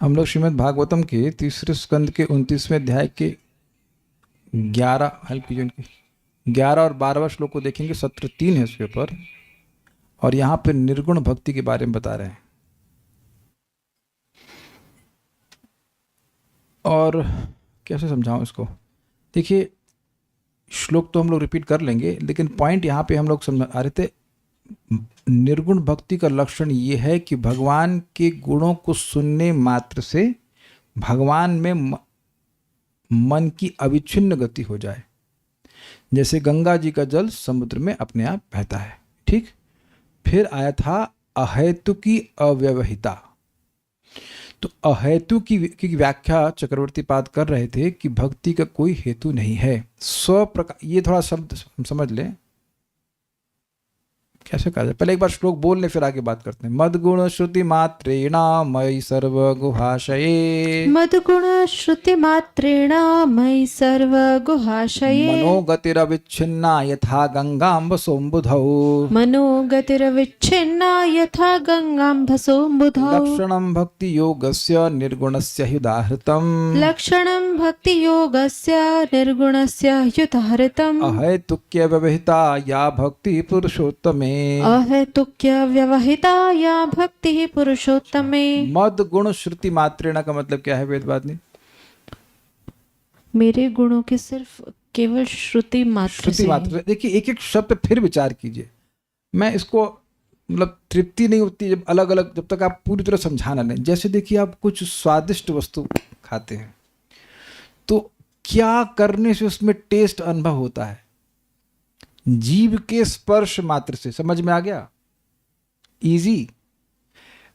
हम लोग श्रीमद् भागवतम के तीसरे स्कंद के 29वें अध्याय के 11 हेल्प कीजिए उनकी 11 और 12वां श्लोक को देखेंगे। सत्र 3 है उसके ऊपर, और यहाँ पे निर्गुण भक्ति के बारे में बता रहे हैं। और कैसे समझाऊं इसको? देखिए, श्लोक तो हम लोग रिपीट कर लेंगे, लेकिन पॉइंट यहाँ पे हम लोग समझ आ रहे थे। निर्गुण भक्ति का लक्षण ये है कि भगवान के गुणों को सुनने मात्र से भगवान में मन की अविच्छिन्न गति हो जाए, जैसे गंगा जी का जल समुद्र में अपने आप बहता है। ठीक, फिर आया था अहेतु की अव्यवहिता। तो अहेतु की व्याख्या चक्रवर्ती पाद कर रहे थे कि भक्ति का कोई हेतु नहीं है। स्वप्रकार, ये थोड़ा शब्द समझ लें कैसे कहा जाए। पहले एक बार श्लोक बोल ले, फिर आगे बात करते हैं। मद्गुण श्रुति मात्रेण मयि सर्व गुहाशये, मद्गुण श्रुति मात्रेण मयि सर्व गुहाशये, मनोगतिरविच्छिन्ना यथा गंगाम्बसोऽम्बुधौ, मनोगतिरविच्छिन्ना यथा गंगाम्भसोऽम्बुधौ, लक्षणं भक्ति योगस्य निर्गुणस्य ह्युदाहृतम्, लक्षणं भक्ति योगस्य निर्गुणस्य ह्युदाहृतम्, अहेतुक्य व्यवहिता या भक्ति पुरुषोत्तमे, अहेतुक्य व्यवहिता या भक्ति पुरुषोत्तमे। मद गुण श्रुति मात्रेण का मतलब क्या है वेदवादिनी? मेरे गुणों के सिर्फ केवल श्रुति मात्र श्रुति से। मात्र। देखिए, एक एक शब्द पे फिर विचार कीजिए। मैं इसको मतलब तृप्ति नहीं होती जब अलग अलग, जब तक आप पूरी तरह समझाना नहीं। जैसे देखिए, आप कुछ स्वादिष्ट वस्तु खाते हैं तो क्या करने से उसमें टेस्ट अनुभव होता है? जीभ के स्पर्श मात्र से। समझ में आ गया? इजी।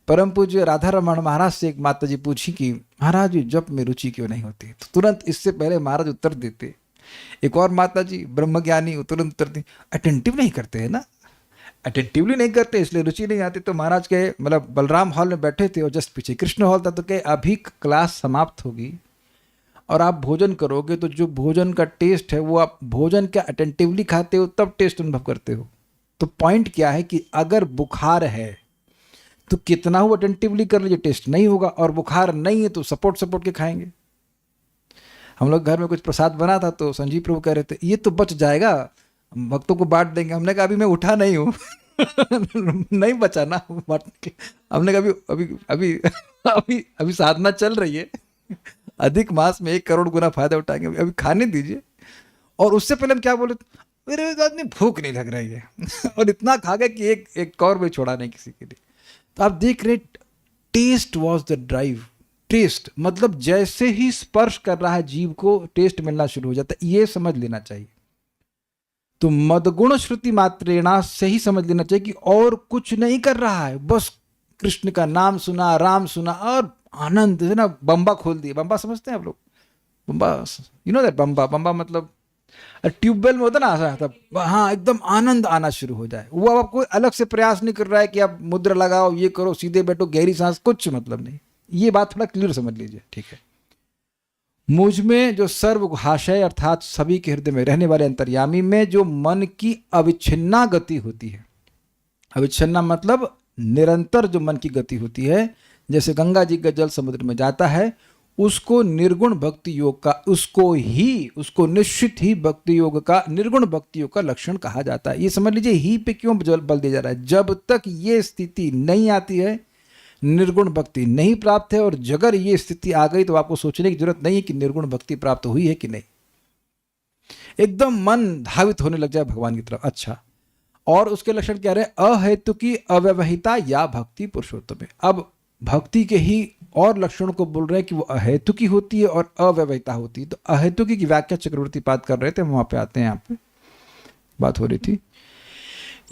परम पूज्य राधा रमण महाराज से एक माता जी पूछी कि महाराज जी जप में रुचि क्यों नहीं होती, तो तुरंत इससे पहले महाराज उत्तर देते। एक और माता जी ब्रह्मज्ञानी तुरंत उत्तर दी, अटेंटिव नहीं करते हैं ना, अटेंटिवली नहीं करते इसलिए रुचि नहीं आती। तो महाराज के मतलब बलराम हॉल में बैठे थे और जस्ट पीछे कृष्ण हॉल था, तो कहे अभी क्लास समाप्त होगी और आप भोजन करोगे तो जो भोजन का टेस्ट है वो आप भोजन क्या अटेंटिवली खाते हो तब टेस्ट अनुभव करते हो। तो पॉइंट क्या है कि अगर बुखार है तो कितना हो अटेंटिवली कर लीजिए, टेस्ट नहीं होगा। और बुखार नहीं है तो सपोर्ट के खाएंगे। हम लोग घर में कुछ प्रसाद बना था तो संजीव प्रभु कह रहे थे ये तो बच जाएगा, भक्तों को बांट देंगे। हमने कहा अभी मैं उठा नहीं हूँ नहीं बचा ना बांटने के। हमने कहा अभी अभी अभी अभी साधना चल रही है, अधिक मास में 1 करोड़ गुना फायदा उठाएंगे, अभी खाने दीजिए। और उससे पहले हम क्या बोले, मेरे आदमी भूख नहीं लग रही है और इतना खा गए कि एक और भी छोड़ा नहीं किसी के लिए। तो आप देख रहे, test was the drive. Test मतलब जैसे ही स्पर्श कर रहा है जीव को टेस्ट मिलना शुरू हो जाता है, ये समझ लेना चाहिए। तो मदगुण श्रुति मात्रेणा से ही समझ लेना चाहिए कि और कुछ नहीं कर रहा है, बस कृष्ण का नाम सुना, राम सुना और आनंद है ना। बम्बा खोल दिए। बम्बा समझते हैं आप लोग? बम्बा, यू नो दैट बम्बा? बम्बा मतलब ट्यूबवेल में होता ना, तब हाँ एकदम आनंद आना शुरू हो जाए। वो अब कोई अलग से प्रयास नहीं कर रहा है कि आप मुद्रा लगाओ, ये करो, सीधे बैठो, गहरी सांस, कुछ मतलब नहीं। ये बात थोड़ा क्लियर समझ लीजिए, ठीक है? मुझ में जो सर्वभाषय अर्थात सभी के हृदय में रहने वाले अंतर्यामी में जो मन की अविच्छिन्ना गति होती है, अविच्छिन्ना मतलब निरंतर जो मन की गति होती है, जैसे गंगा जी का जल समुद्र में जाता है, उसको निर्गुण भक्ति योग का, उसको निश्चित ही भक्ति योग का, निर्गुण भक्ति योग का लक्षण कहा जाता है। ये समझ लीजिए ही पे क्यों बल दिया जा रहा है। जब तक ये स्थिति नहीं आती है, निर्गुण भक्ति नहीं प्राप्त है। और अगर ये स्थिति आ गई तो आपको सोचने की जरूरत नहीं है कि निर्गुण भक्ति प्राप्त हुई है कि नहीं। एकदम मन धावित होने लग जाए भगवान की तरफ। अच्छा, और उसके लक्षण क्या रहे? अहेतु की अव्यवहिता या भक्ति पुरुषोत्तम है। अब भक्ति के ही और लक्षणों को बोल रहे हैं कि वो अहेतु की होती है और अव्यवहिता होती है। तो अहेतु की व्याख्या चक्रवर्ती पाद कर रहे थे, वहां पे आते हैं। यहाँ पे बात हो रही थी,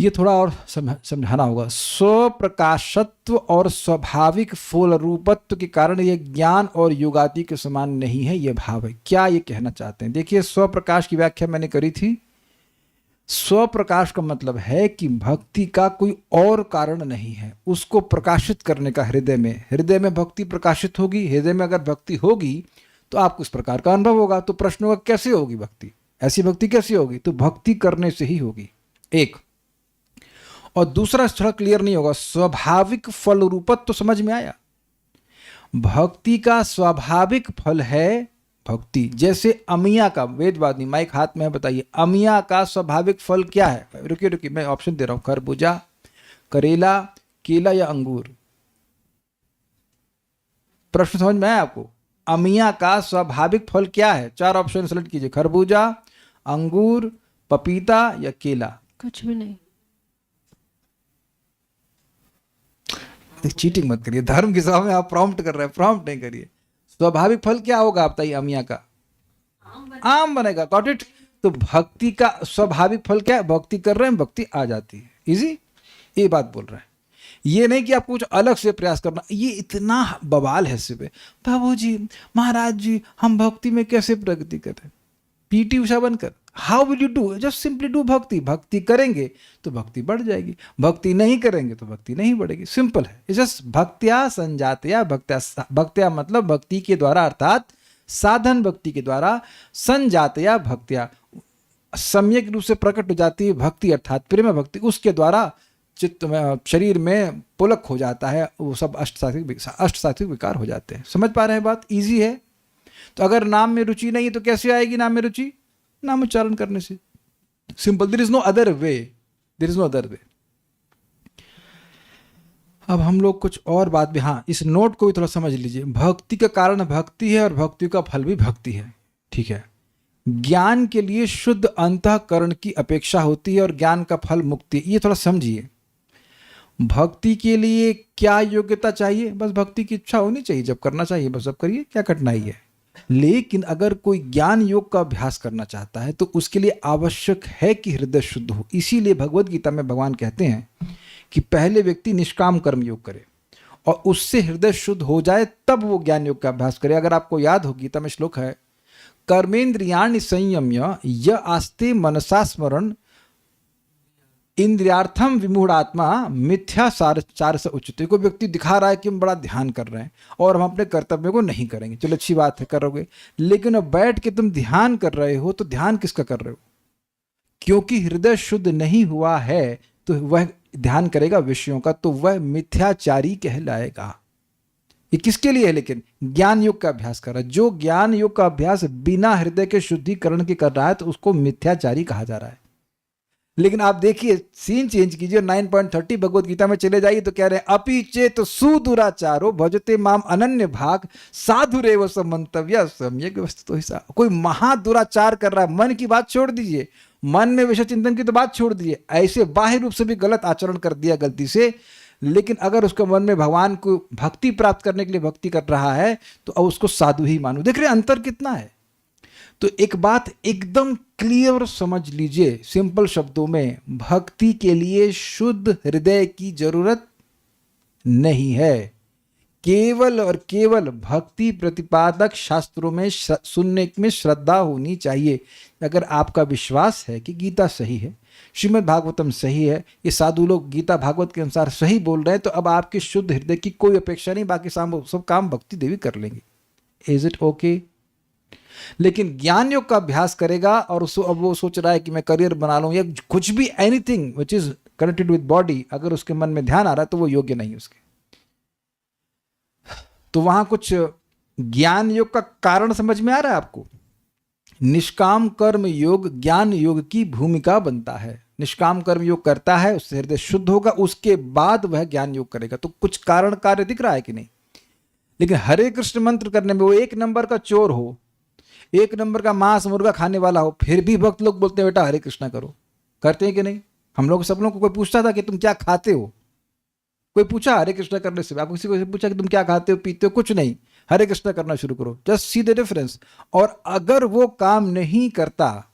ये थोड़ा और समझाना होगा। स्वप्रकाशत्व और स्वाभाविक फूल रूपत्व के कारण यह ज्ञान और युगादि के समान नहीं है, यह भाव है। क्या ये कहना चाहते हैं? देखिए, स्वप्रकाश की व्याख्या मैंने करी थी। स्वप्रकाश का मतलब है कि भक्ति का कोई और कारण नहीं है, उसको प्रकाशित करने का हृदय में भक्ति प्रकाशित होगी। हृदय में अगर भक्ति होगी तो आपको इस प्रकार का अनुभव होगा। तो प्रश्न होगा कैसे होगी भक्ति? ऐसी भक्ति कैसे होगी? तो भक्ति करने से ही होगी, एक। और दूसरा थोड़ा क्लियर नहीं होगा, स्वाभाविक फल रूपत्व तो समझ में आया। भक्ति का स्वाभाविक फल है भक्ति। जैसे अमिया का, वेदवादी माइक हाथ में है, बताइए अमिया का स्वाभाविक फल क्या है? रुकिए रुकिए, मैं ऑप्शन दे रहा हूं, खरबूजा, करेला, केला या अंगूर। प्रश्न समझ में आया आपको? अमिया का स्वाभाविक फल क्या है? 4 ऑप्शन सेलेक्ट कीजिए, खरबूजा, अंगूर, पपीता या केला। कुछ भी नहीं। चीटिंग मत करिए, धर्म की सभा में आप प्रॉम्प्ट कर रहे हैं, प्रॉम्प्ट नहीं करिए। स्वाभाविक फल क्या होगा आप बताइए? अमिया का आम बनेगा। Got it? तो भक्ति का स्वाभाविक फल क्या है? भक्ति कर रहे हैं, भक्ति आ जाती है। इजी, ये बात बोल रहा है। ये नहीं कि आपको कुछ अलग से प्रयास करना। ये इतना बवाल है सिर्फ, बाबू जी, महाराज जी, हम भक्ति में कैसे प्रगति करें? पीटी उषा बनकर how will you do? Just simply do भक्ति। भक्ति करेंगे तो भक्ति बढ़ जाएगी, भक्ति नहीं करेंगे तो भक्ति नहीं बढ़ेगी। सिंपल है। इट्स जस्ट भक्त्या संजातया भक्त्या। भक्त्या मतलब भक्ति के द्वारा, अर्थात साधन भक्ति के द्वारा, संजातया भक्त्या सम्यक रूप से प्रकट हो जाती है भक्ति, अर्थात प्रेम भक्ति। उसके द्वारा चित्त में, शरीर में पुलक हो जाता है, वो सब अष्टसात्विक विकार हो जाते हैं। समझ पा रहे हैं बात? इजी है। तो अगर नाम में रुचि नहीं है तो कैसे आएगी नाम में रुचि? नाम उच्चारण करने से। Simple, there is no other way, there is no other way. अब हम लोग कुछ और बात भी, हाँ, इस नोट को भी थोड़ा समझ लीजिए। भक्ति का कारण भक्ति है और भक्ति का फल भी भक्ति है, ठीक है। ज्ञान के लिए शुद्ध अंतःकरण की अपेक्षा होती है और ज्ञान का फल मुक्ति। ये थोड़ा समझिए। भक्ति के लिए क्या योग्यता चाहिए? बस भक्ति की इच्छा होनी चाहिए, जब करना चाहिए बस अब करिए, क्या कठिनाई है। लेकिन अगर कोई ज्ञान योग का अभ्यास करना चाहता है तो उसके लिए आवश्यक है कि हृदय शुद्ध हो। इसीलिए भगवद गीता में भगवान कहते हैं कि पहले व्यक्ति निष्काम कर्म योग करे और उससे हृदय शुद्ध हो जाए तब वो ज्ञान योग का अभ्यास करे। अगर आपको याद हो, गीता में श्लोक है, कर्मेंद्रियाणि संयम्य य आस्ते मनसा स्मरण इंद्रियार्थम विमूढ़ात्मा मिथ्या चार से उच्चते। कोई व्यक्ति दिखा रहा है कि हम बड़ा ध्यान कर रहे हैं और हम अपने कर्तव्य को नहीं करेंगे। चलो अच्छी बात है, करोगे, लेकिन अब बैठ के तुम ध्यान कर रहे हो तो ध्यान किसका कर रहे हो? क्योंकि हृदय शुद्ध नहीं हुआ है तो वह ध्यान करेगा विषयों का, तो वह मिथ्याचारी कहलाएगा। ये किसके लिए है? लेकिन ज्ञान योग का अभ्यास कर रहा है। जो ज्ञान योग का अभ्यास बिना हृदय के शुद्धिकरण के कर रहा है तो उसको मिथ्याचारी कहा जा रहा है। लेकिन आप देखिए, सीन चेंज कीजिए, 9.30 भगवद गीता में चले जाइए तो कह रहे हैं, अपि चेत सुदुराचारो भजते माम अनन्य भाग साधुरेव समंतव्य सम्यक वस्तुतो हिसा। कोई महादुराचार कर रहा है, मन की बात छोड़ दीजिए, मन में विषय चिंतन की तो बात छोड़ दीजिए, ऐसे बाह्य रूप से भी गलत आचरण कर दिया गलती से, लेकिन अगर उसके मन में भगवान को भक्ति प्राप्त करने के लिए भक्ति कर रहा है तो अब उसको साधु ही मानो। देख रहे अंतर कितना है? तो एक बात एकदम क्लियर समझ लीजिए सिंपल शब्दों में, भक्ति के लिए शुद्ध हृदय की जरूरत नहीं है। केवल और केवल भक्ति प्रतिपादक शास्त्रों में सुनने में श्रद्धा होनी चाहिए। अगर आपका विश्वास है कि गीता सही है, श्रीमद् भागवतम सही है, ये साधु लोग गीता भागवत के अनुसार सही बोल रहे हैं, तो अब आपके शुद्ध हृदय की कोई अपेक्षा नहीं, बाकी सब काम भक्ति देवी कर लेंगे। Is it okay? लेकिन ज्ञान योग का अभ्यास करेगा और उसको अब वो सोच रहा है कि मैं करियर बना लूं या कुछ भी, anything which is connected with body, अगर उसके मन में ध्यान आ रहा है तो वो योग्य नहीं उसके। तो वहां कुछ ज्ञान योग का कारण समझ में आ रहा है आपको? निष्काम कर्म योग ज्ञान योग की भूमिका बनता है। निष्काम कर्म योग करता है, उससे हृदय शुद्ध होगा, उसके बाद वह ज्ञान योग करेगा। तो कुछ कारण कार्य दिख रहा है कि नहीं? लेकिन हरे कृष्ण मंत्र करने में वो 1 नंबर का चोर हो, 1 नंबर का मांस मुर्गा खाने वाला हो, फिर भी भक्त लोग बोलते हैं बेटा हरे कृष्णा करो। करते हैं कि नहीं? हम लोग सब लोग को कोई पूछता था कि तुम क्या खाते हो? कोई पूछा हरे कृष्णा करने से? आप किसी को पूछा कि तुम क्या खाते हो पीते हो? कुछ नहीं, हरे कृष्णा करना शुरू करो, जस्ट सी द डिफरेंस। और अगर वो काम नहीं करता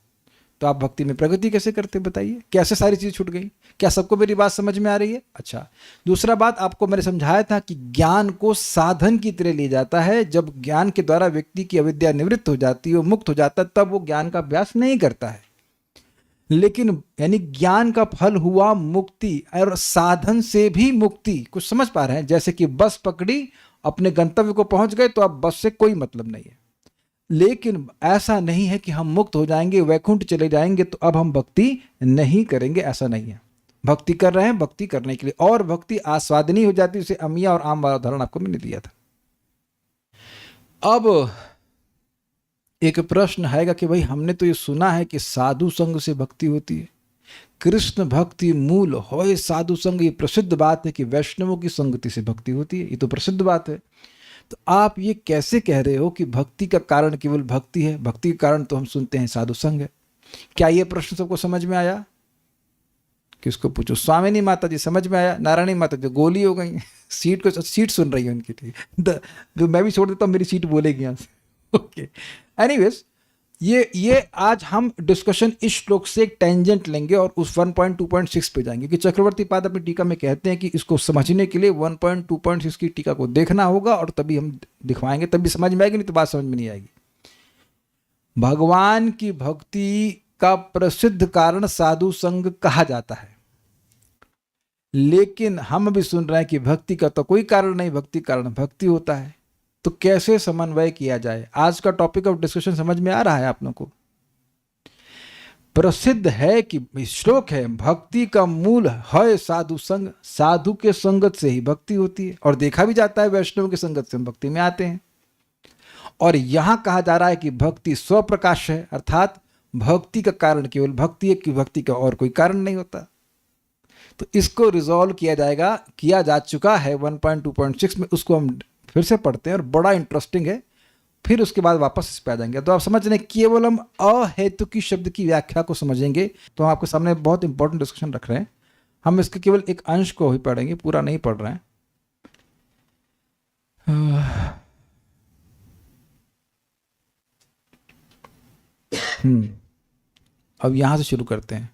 तो आप भक्ति में प्रगति कैसे करते बताइए? कैसे सारी चीज छूट गई? क्या सबको मेरी बात समझ में आ रही है? अच्छा, दूसरा बात आपको मैंने समझाया था कि ज्ञान को साधन की तरह लिया जाता है। जब ज्ञान के द्वारा व्यक्ति की अविद्या निवृत्त हो जाती है, मुक्त हो जाता है, तब वो ज्ञान का अभ्यास नहीं करता है। लेकिन यानी ज्ञान का फल हुआ मुक्ति, और साधन से भी मुक्ति। कुछ समझ पा रहे हैं? जैसे कि बस पकड़ी, अपने गंतव्य को पहुंच गए, तो अब बस से कोई मतलब नहीं है। लेकिन ऐसा नहीं है कि हम मुक्त हो जाएंगे, वैकुंठ चले जाएंगे तो अब हम भक्ति नहीं करेंगे, ऐसा नहीं है। भक्ति कर रहे हैं भक्ति करने के लिए, और भक्ति आस्वादनीय हो जाती है। उसे अमिया और आम वाला उदाहरण आपको मैंने दिया था। अब एक प्रश्न आएगा कि भाई हमने तो ये सुना है कि साधु संग से भक्ति होती है, कृष्ण भक्ति मूल होए साधु संग, ये प्रसिद्ध बात है कि वैष्णवों की संगति से भक्ति होती है, ये तो प्रसिद्ध बात है। तो आप ये कैसे कह रहे हो कि भक्ति का कारण केवल भक्ति है? भक्ति का कारण तो हम सुनते हैं साधु संग है। क्या ये प्रश्न सबको समझ में आया? किसको पूछो, स्वामिनी माता जी समझ में आया? नारायणी माता जी गोली हो गई सीट सुन रही है उनकी, ठीक जो मैं भी छोड़ देता हूँ मेरी सीट बोलेगी यहाँ से। ओके, एनीवेज ये आज हम डिस्कशन इस श्लोक से एक टेंजेंट लेंगे और उस 1.2.6 पे जाएंगे कि चक्रवर्ती पाद अपनी टीका में कहते हैं कि इसको समझने के लिए 1.2.6 की टीका को देखना होगा और तभी हम दिखवाएंगे, तभी समझ में आएगी, नहीं तो बात समझ में नहीं आएगी। भगवान की भक्ति का प्रसिद्ध कारण साधु संग कहा जाता है, लेकिन हम अभी सुन रहे हैं कि भक्ति का तो कोई कारण नहीं, भक्ति कारण भक्ति होता है। तो कैसे समन्वय किया जाए? आज का टॉपिक ऑफ डिस्कशन समझ में आ रहा है आप लोगों को? प्रसिद्ध है कि श्लोक है, भक्ति का मूल है साधु संग, साधु के संगत से ही भक्ति होती है, और देखा भी जाता है वैष्णव के संगत से हम भक्ति में आते हैं। और यहां कहा जा रहा है कि भक्ति स्वप्रकाश है, अर्थात भक्ति का कारण केवल भक्ति है, कि भक्ति का और कोई कारण नहीं होता। तो इसको रिजॉल्व किया जाएगा, किया जा चुका है 1.2.6 में, उसको हम फिर से पढ़ते हैं और बड़ा इंटरेस्टिंग है, फिर उसके बाद वापस इस पे आ जाएंगे। तो आप समझ रहे हैं, केवल हम अहेतु की शब्द की व्याख्या को समझेंगे तो हम आपके सामने बहुत इंपॉर्टेंट डिस्कशन रख रहे हैं। हम इसके केवल एक अंश को ही पढ़ेंगे, पूरा नहीं पढ़ रहे हैं। अब यहां से शुरू करते हैं।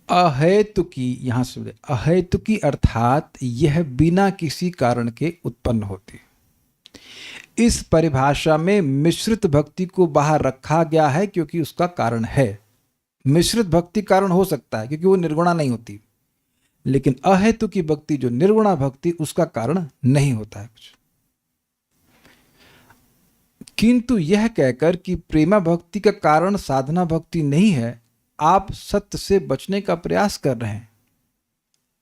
अहेतुकी, यहां से अहेतुकी अर्थात यह बिना किसी कारण के उत्पन्न होती। इस परिभाषा में मिश्रित भक्ति को बाहर रखा गया है क्योंकि उसका कारण है। मिश्रित भक्ति कारण हो सकता है क्योंकि वो निर्गुणा नहीं होती, लेकिन अहेतुकी भक्ति जो निर्गुणा भक्ति, उसका कारण नहीं होता है कुछ। किंतु यह कहकर कि प्रेमा भक्ति का कारण साधना भक्ति नहीं है, आप सत्य से बचने का प्रयास कर रहे हैं।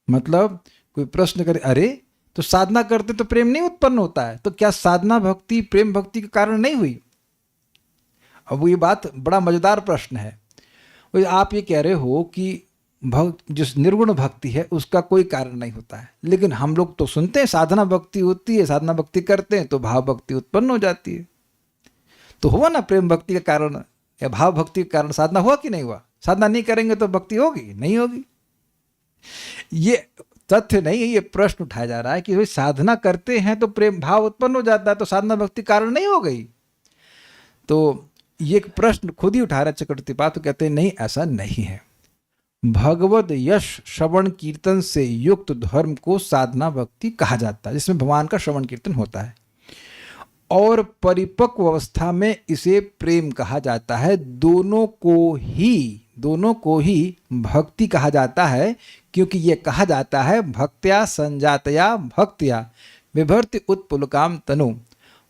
मतलब कोई प्रश्न करे, अरे तो साधना करते तो प्रेम नहीं उत्पन्न होता है, तो क्या साधना भक्ति प्रेम भक्ति के कारण नहीं हुई? अब ये बात बड़ा मजेदार प्रश्न है। आप ये कह रहे हो कि जो निर्गुण भक्ति है उसका कोई कारण नहीं होता है, लेकिन हम लोग तो सुनते हैं साधना भक्ति होती है, साधना भक्ति करते हैं तो भाव भक्ति उत्पन्न हो जाती है। तो हुआ ना प्रेम भक्ति का कारण या भाव भक्ति के कारण साधना हुआ कि नहीं हुआ? साधना नहीं करेंगे तो भक्ति होगी? नहीं होगी। ये तथ्य नहीं है, ये प्रश्न उठाया जा रहा है कि भाई साधना करते हैं तो प्रेम भाव उत्पन्न हो जाता है, तो साधना भक्ति कारण नहीं हो गई। तो ये एक प्रश्न खुद ही उठा रहा है चक्रवर्ती पाद, तो कहते हैं नहीं, ऐसा नहीं है। भगवद यश श्रवण कीर्तन से युक्त धर्म को साधना भक्ति कहा जाता है, जिसमें भगवान का श्रवण कीर्तन होता है, और परिपक्व अवस्था में इसे प्रेम कहा जाता है। दोनों को ही भक्ति कहा जाता है, क्योंकि यह कहा जाता है भक्त्या संजातया भक्त्या विभर्ति उत्पुलकाम तनु।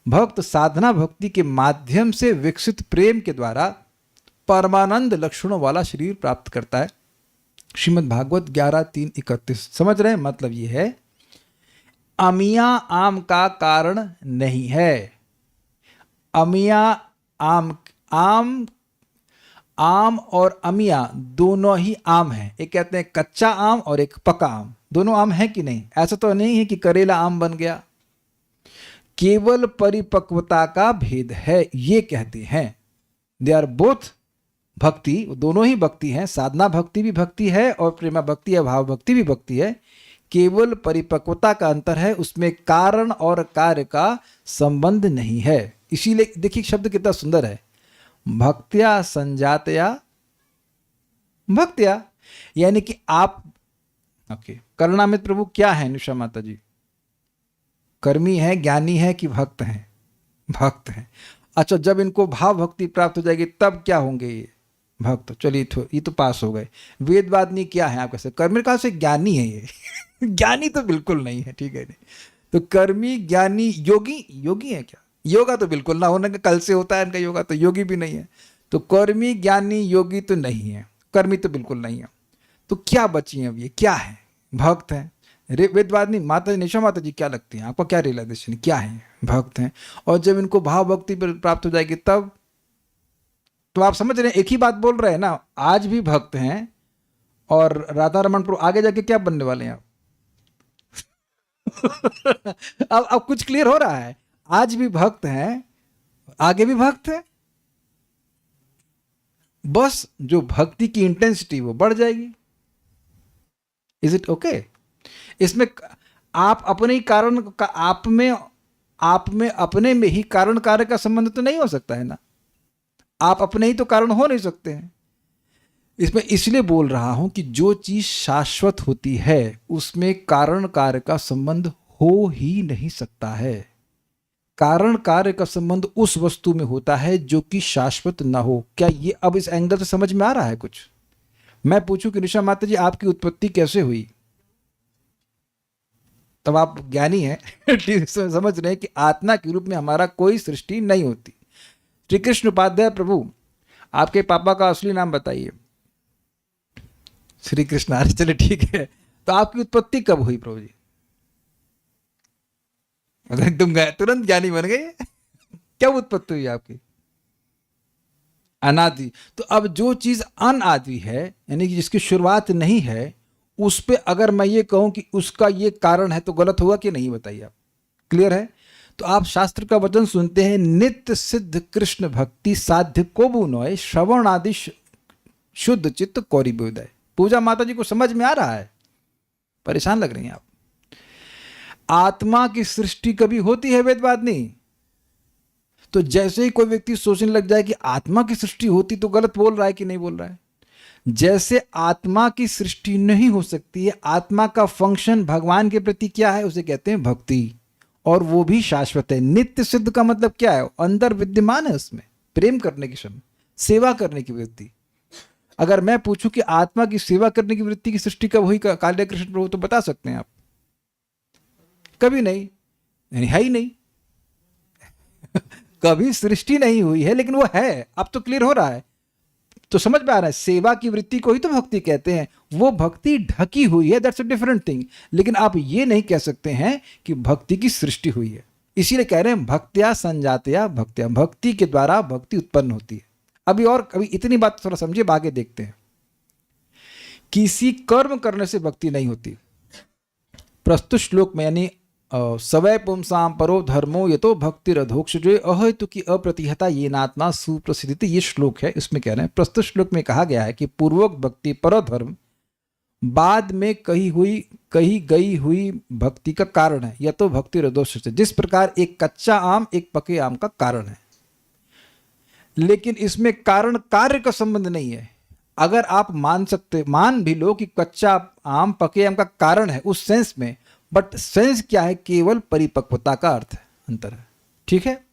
भक्त साधना भक्ति के माध्यम से विकसित प्रेम के द्वारा परमानंद लक्षणों वाला शरीर प्राप्त करता है। श्रीमद् भागवत 11:3-31। समझ रहे हैं? मतलब ये है, अमिया आम का कारण नहीं है। अमिया आम और अमिया दोनों ही आम हैं। एक कहते हैं कच्चा आम और एक पका आम, दोनों आम है कि नहीं? ऐसा तो नहीं है कि करेला आम बन गया, केवल परिपक्वता का भेद है, ये कहते हैं। दे आर बोथ भक्ति, दोनों ही भक्ति हैं। साधना भक्ति भी भक्ति है और प्रेमा भक्ति या भाव भक्ति भी भक्ति है, केवल परिपक्वता का अंतर है, उसमें कारण और कार्य का संबंध नहीं है। इसीलिए देखिए शब्द कितना सुंदर है, भक्त्या संजातया भक्त्या, यानी कि आप करुणामृत प्रभु क्या है निशा माता जी? कर्मी है, ज्ञानी है कि भक्त हैं? भक्त हैं। अच्छा, जब इनको भाव भक्ति प्राप्त हो जाएगी तब क्या होंगे ये? भक्त। चलिए ये तो पास हो गए। वेदवादिनी क्या है? आप कैसे? कर्मी कहा से ज्ञानी है ये ज्ञानी तो बिल्कुल नहीं है, ठीक है नहीं? तो कर्मी ज्ञानी योगी है क्या? योगा तो बिल्कुल ना होने का, कल से होता है इनका योगा, तो योगी भी नहीं है। तो कर्मी ज्ञानी योगी तो नहीं है, कर्मी तो बिल्कुल नहीं है। तो क्या बची है अब? ये क्या है? भक्त है। वेदवाद नहीं, माता जी, निशा माता जी क्या लगती हैं आपका, क्या रियलाइजेशन, क्या है? भक्त हैं। और जब इनको भाव भक्ति प्राप्त हो जाएगी तब तो आप समझ रहे हैं, एक ही बात बोल रहे हैं ना, आज भी भक्त हैं और राधा रमन प्रभु आगे जाके क्या बनने वाले हैं आप? अब कुछ क्लियर हो रहा है, आज भी भक्त हैं, आगे भी भक्त हैं, बस जो भक्ति की इंटेंसिटी वो बढ़ जाएगी। Is it okay? इसमें आप अपने ही कारण का, आप में अपने में ही कारण कार्य का संबंध तो नहीं हो सकता है ना, आप अपने ही तो कारण हो नहीं सकते हैं। इसमें इसलिए बोल रहा हूं कि जो चीज शाश्वत होती है उसमें कारण कार्य का संबंध हो ही नहीं सकता है। कारण कार्य का संबंध उस वस्तु में होता है जो कि शाश्वत ना हो। क्या ये अब इस एंगल से समझ में आ रहा है कुछ? मैं पूछूं कि निशा माता जी आपकी उत्पत्ति कैसे हुई, तब आप ज्ञानी हैं समझ रहे हैं कि आत्मा के रूप में हमारा कोई सृष्टि नहीं होती। श्री कृष्ण उपाध्याय प्रभु, आपके पापा का असली नाम बताइए। श्री कृष्ण, अरे चले ठीक है। तो आपकी उत्पत्ति कब हुई प्रभु जी? एकदम तुरंत ज्ञानी बन गए। क्या उत्पत्ति हुई आपकी? अनादि। तो अब जो चीज अनादि है, यानी कि जिसकी शुरुआत नहीं है, उस पे अगर मैं ये कहूं कि उसका ये कारण है तो गलत होगा कि नहीं, बताइए आप। क्लियर है? तो आप शास्त्र का वचन सुनते हैं, नित्य सिद्ध कृष्ण भक्ति साध्य को बुनोय श्रवण आदि शुद्ध चित्त कौरी बोधय। पूजा माता जी को समझ में आ रहा है? परेशान लग रही हैं आप। आत्मा की सृष्टि कभी होती है वेदवाद नहीं? तो जैसे ही कोई व्यक्ति सोचने लग जाए कि आत्मा की सृष्टि होती, तो गलत बोल रहा है कि नहीं बोल रहा है? जैसे आत्मा की सृष्टि नहीं हो सकती है, आत्मा का फंक्शन भगवान के प्रति क्या है, उसे कहते हैं भक्ति, और वो भी शाश्वत है। नित्य सिद्ध का मतलब क्या है? अंदर विद्यमान है, उसमें प्रेम करने की क्षमता, सेवा करने की वृत्ति। अगर मैं पूछूं कि आत्मा की सेवा करने की वृत्ति की सृष्टि कब हुई काले कृष्ण प्रभु, तो बता सकते हैं आप? कभी नहीं, यानी है ही नहीं। कभी सृष्टि नहीं हुई है, लेकिन वो है। अब तो क्लियर हो रहा है, तो समझ में आ रहा है। सेवा की वृत्ति को ही तो भक्ति कहते हैं। वो भक्ति ढकी हुई है, दैट्स अ डिफरेंट थिंग। लेकिन आप ये नहीं कह सकते हैं कि भक्ति की सृष्टि हुई है। इसीलिए कह रहे हैं भक्त्या संजातया भक्त्या, भक्ति के द्वारा भक्ति उत्पन्न होती है। अभी इतनी बात थोड़ा समझिए, आगे देखते हैं। किसी कर्म करने से भक्ति नहीं होती। प्रस्तुत श्लोक में, यानी सवै पुंसाम परो धर्मो यतो भक्ति रधोक्ष, जो अहेतु की अप्रतिहता ये नात्मा सुप्रसिद्ध, ये श्लोक है। इसमें कह रहे हैं, प्रस्तुत श्लोक में कहा गया है कि पूर्वोक्त भक्ति पर धर्म बाद में कही गई हुई भक्ति का कारण है। यह तो भक्ति रधोक्ष, जिस प्रकार एक कच्चा आम एक पके आम का कारण है, लेकिन इसमें कारण कार्य का संबंध नहीं है। अगर आप मान भी लो कि कच्चा आम पके आम का कारण है उस सेंस में, बट सेंस क्या है? केवल परिपक्वता का अर्थ है, अंतर है। ठीक है?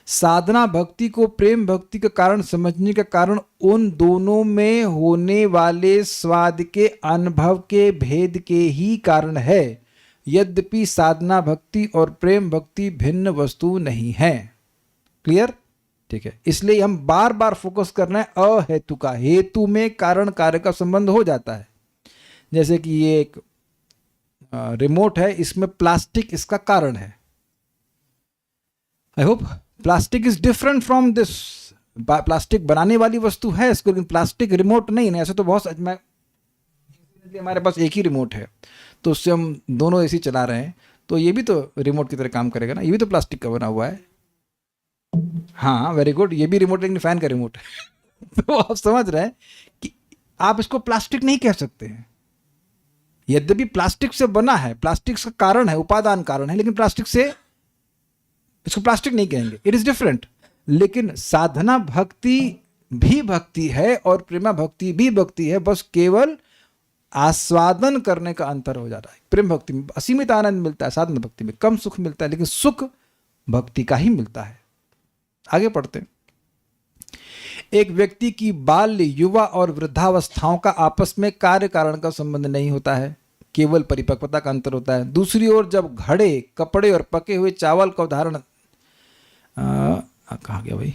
साधना भक्ति को प्रेम भक्ति का कारण समझने का कारण उन दोनों में होने वाले स्वाद के अनुभव के भेद के ही कारण है। यद्यपि साधना भक्ति और प्रेम भक्ति भिन्न वस्तु नहीं है। क्लियर? ठीक है। इसलिए हम बार बार फोकस करना है अहेतु का। हेतु में कारण कार्य का संबंध हो जाता है। जैसे कि ये एक रिमोट है, इसमें प्लास्टिक इसका कारण है। I hope plastic is different from this. Plastic बनाने वाली वस्तु है इसको, लेकिन प्लास्टिक रिमोट नहीं है। ऐसे तो बहुत, हमारे पास एक ही रिमोट है तो उससे हम दोनों एसी चला रहे हैं, तो ये भी तो रिमोट की तरह काम करेगा ना। ये भी तो प्लास्टिक का बना हुआ है। हाँ, वेरी गुड। ये भी रिमोट, लेकिन फैन का रिमोट है। तो आप समझ रहे हैं कि आप इसको प्लास्टिक नहीं कह सकते हैं। यद्यपि प्लास्टिक से बना है, प्लास्टिक का कारण है, उपादान कारण है, लेकिन प्लास्टिक से इसको प्लास्टिक नहीं कहेंगे। It is different. लेकिन साधना भक्ति भी भक्ति है और प्रेमा भक्ति भी भक्ति है, बस केवल आस्वादन करने का अंतर हो जा रहा है। प्रेम भक्ति में असीमित आनंद मिलता है, साधना भक्ति में कम सुख मिलता है, लेकिन सुख भक्ति का ही मिलता है। आगे पढ़ते हैं। एक व्यक्ति की बाल्य, युवा और वृद्धावस्थाओं का आपस में कार्य कारण का संबंध नहीं होता है, केवल परिपक्वता का अंतर होता है। दूसरी ओर जब घड़े, कपड़े और पके हुए चावल का उदाहरण कहाँ गया भाई,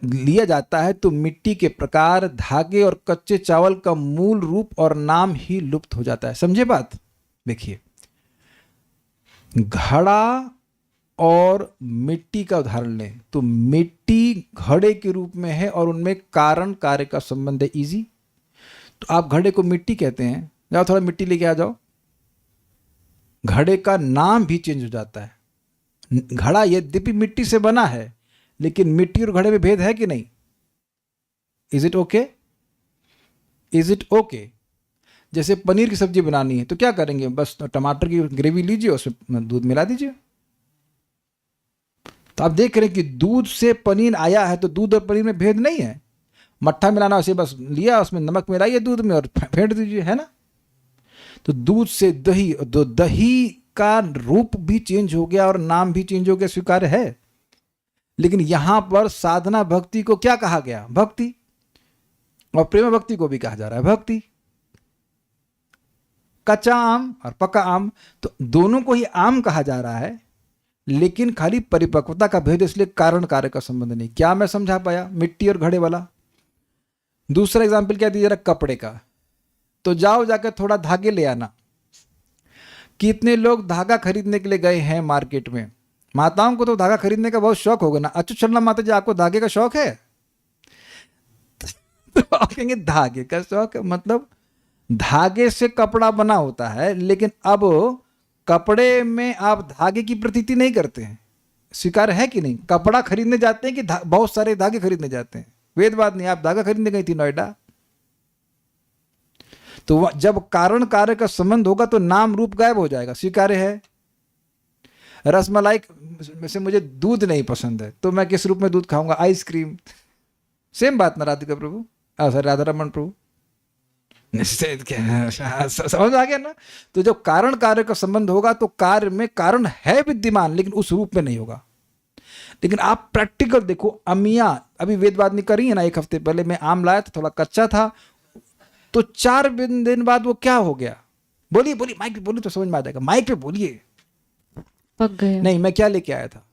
लिया जाता है, तो मिट्टी के प्रकार, धागे और कच्चे चावल का मूल रूप और नाम ही लुप्त हो जाता है। समझे बात? देखिए, घड़ा और मिट्टी का उदाहरण लें तो मिट्टी घड़े के रूप में है और उनमें कारण कार्य का संबंध है इजी। तो आप घड़े को मिट्टी कहते हैं, जाओ थोड़ा मिट्टी लेके आ जाओ, घड़े का नाम भी चेंज हो जाता है। घड़ा यद्यपि मिट्टी से बना है लेकिन मिट्टी और घड़े में भेद है कि नहीं? Is it okay? Is it okay? जैसे पनीर की सब्जी बनानी है तो क्या करेंगे, बस टमाटर की ग्रेवी लीजिए, उसमें दूध मिला दीजिए। तो आप देख रहे हैं कि दूध से पनीर आया है तो दूध और पनीर में भेद नहीं है। मट्ठा मिलाना, उसे बस लिया, उसमें नमक मिलाइए दूध में और फेंट दीजिए, है ना। तो दूध से दही, तो दही का रूप भी चेंज हो गया और नाम भी चेंज हो गया, स्वीकार्य है। लेकिन यहां पर साधना भक्ति को क्या कहा गया? भक्ति। और प्रेम भक्ति को भी कहा जा रहा है भक्ति। कच्चा आम और पक्का आम, तो दोनों को ही आम कहा जा रहा है, लेकिन खाली परिपक्वता का भेद, इसलिए कारण कार्य का संबंध नहीं। क्या मैं समझा पाया? मिट्टी और घड़े वाला। दूसरा एग्जाम्पल क्या दीजिए, कपड़े का। तो जाओ जाकर थोड़ा धागे ले आना। कितने लोग धागा खरीदने के लिए गए हैं मार्केट में? माताओं को तो धागा खरीदने का बहुत शौक होगा ना। अच्युत शर्मा माता जी, आपको धागे का शौक है? तो आप कहेंगे धागे का शौक है, मतलब धागे से कपड़ा बना होता है, लेकिन अब कपड़े में आप धागे की प्रतीति नहीं करते हैं। स्वीकार है कि नहीं? कपड़ा खरीदने जाते हैं कि बहुत सारे धागे खरीदने जाते हैं? वेद बात नहीं, आप धागा खरीदने गई थी नोएडा। तो जब कारण कार्य का संबंध होगा तो नाम रूप गायब हो जाएगा। स्वीकार्य है? रसमलाई में से मुझे दूध नहीं पसंद है तो मैं किस रूप में दूध खाऊंगा? आइसक्रीम। सेम बात ना राधिका प्रभु, सॉरी राधा रमन प्रभु, समझ आ गया ना। तो जब कारण कार्य का संबंध होगा तो कार्य में कारण है विद्यमान, लेकिन उस रूप में नहीं होगा। लेकिन आप प्रैक्टिकल देखो, अमिया अभी वेदवादनी करी है ना, 1 हफ्ते पहले मैं आम लाया था, थोड़ा कच्चा था, तो 4 दिन बाद वो क्या हो गया? बोलिए बोलिए, माइक पे बोलिए तो समझ में आ जाएगा, माइक पे बोलिए। पक गया। नहीं, मैं क्या लेके आया था?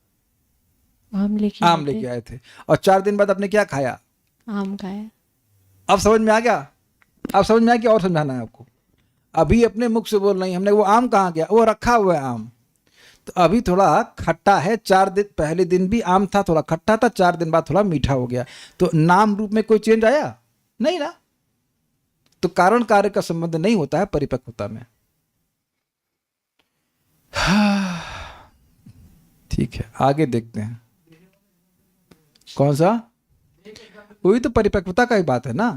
आम लेके आए थे। और 4 दिन बाद आपने क्या खाया? आम खाया। अब समझ में आ गया? अब समझ में आ गया? और समझाना है आपको। अभी अपने मुख से बोल रही, हमने वो आम कहाँ गया? वो रखा हुआ है आम, तो अभी थोड़ा खट्टा है। 4 दिन पहले दिन भी आम था, थोड़ा खट्टा था, 4 दिन बाद थोड़ा मीठा हो गया। तो नाम रूप में कोई चेंज आया नहीं ना। तो कारण कार्य का संबंध नहीं होता है परिपक्वता में। ठीक है, आगे देखते हैं। कौन सा? वही तो परिपक्वता का ही बात है ना।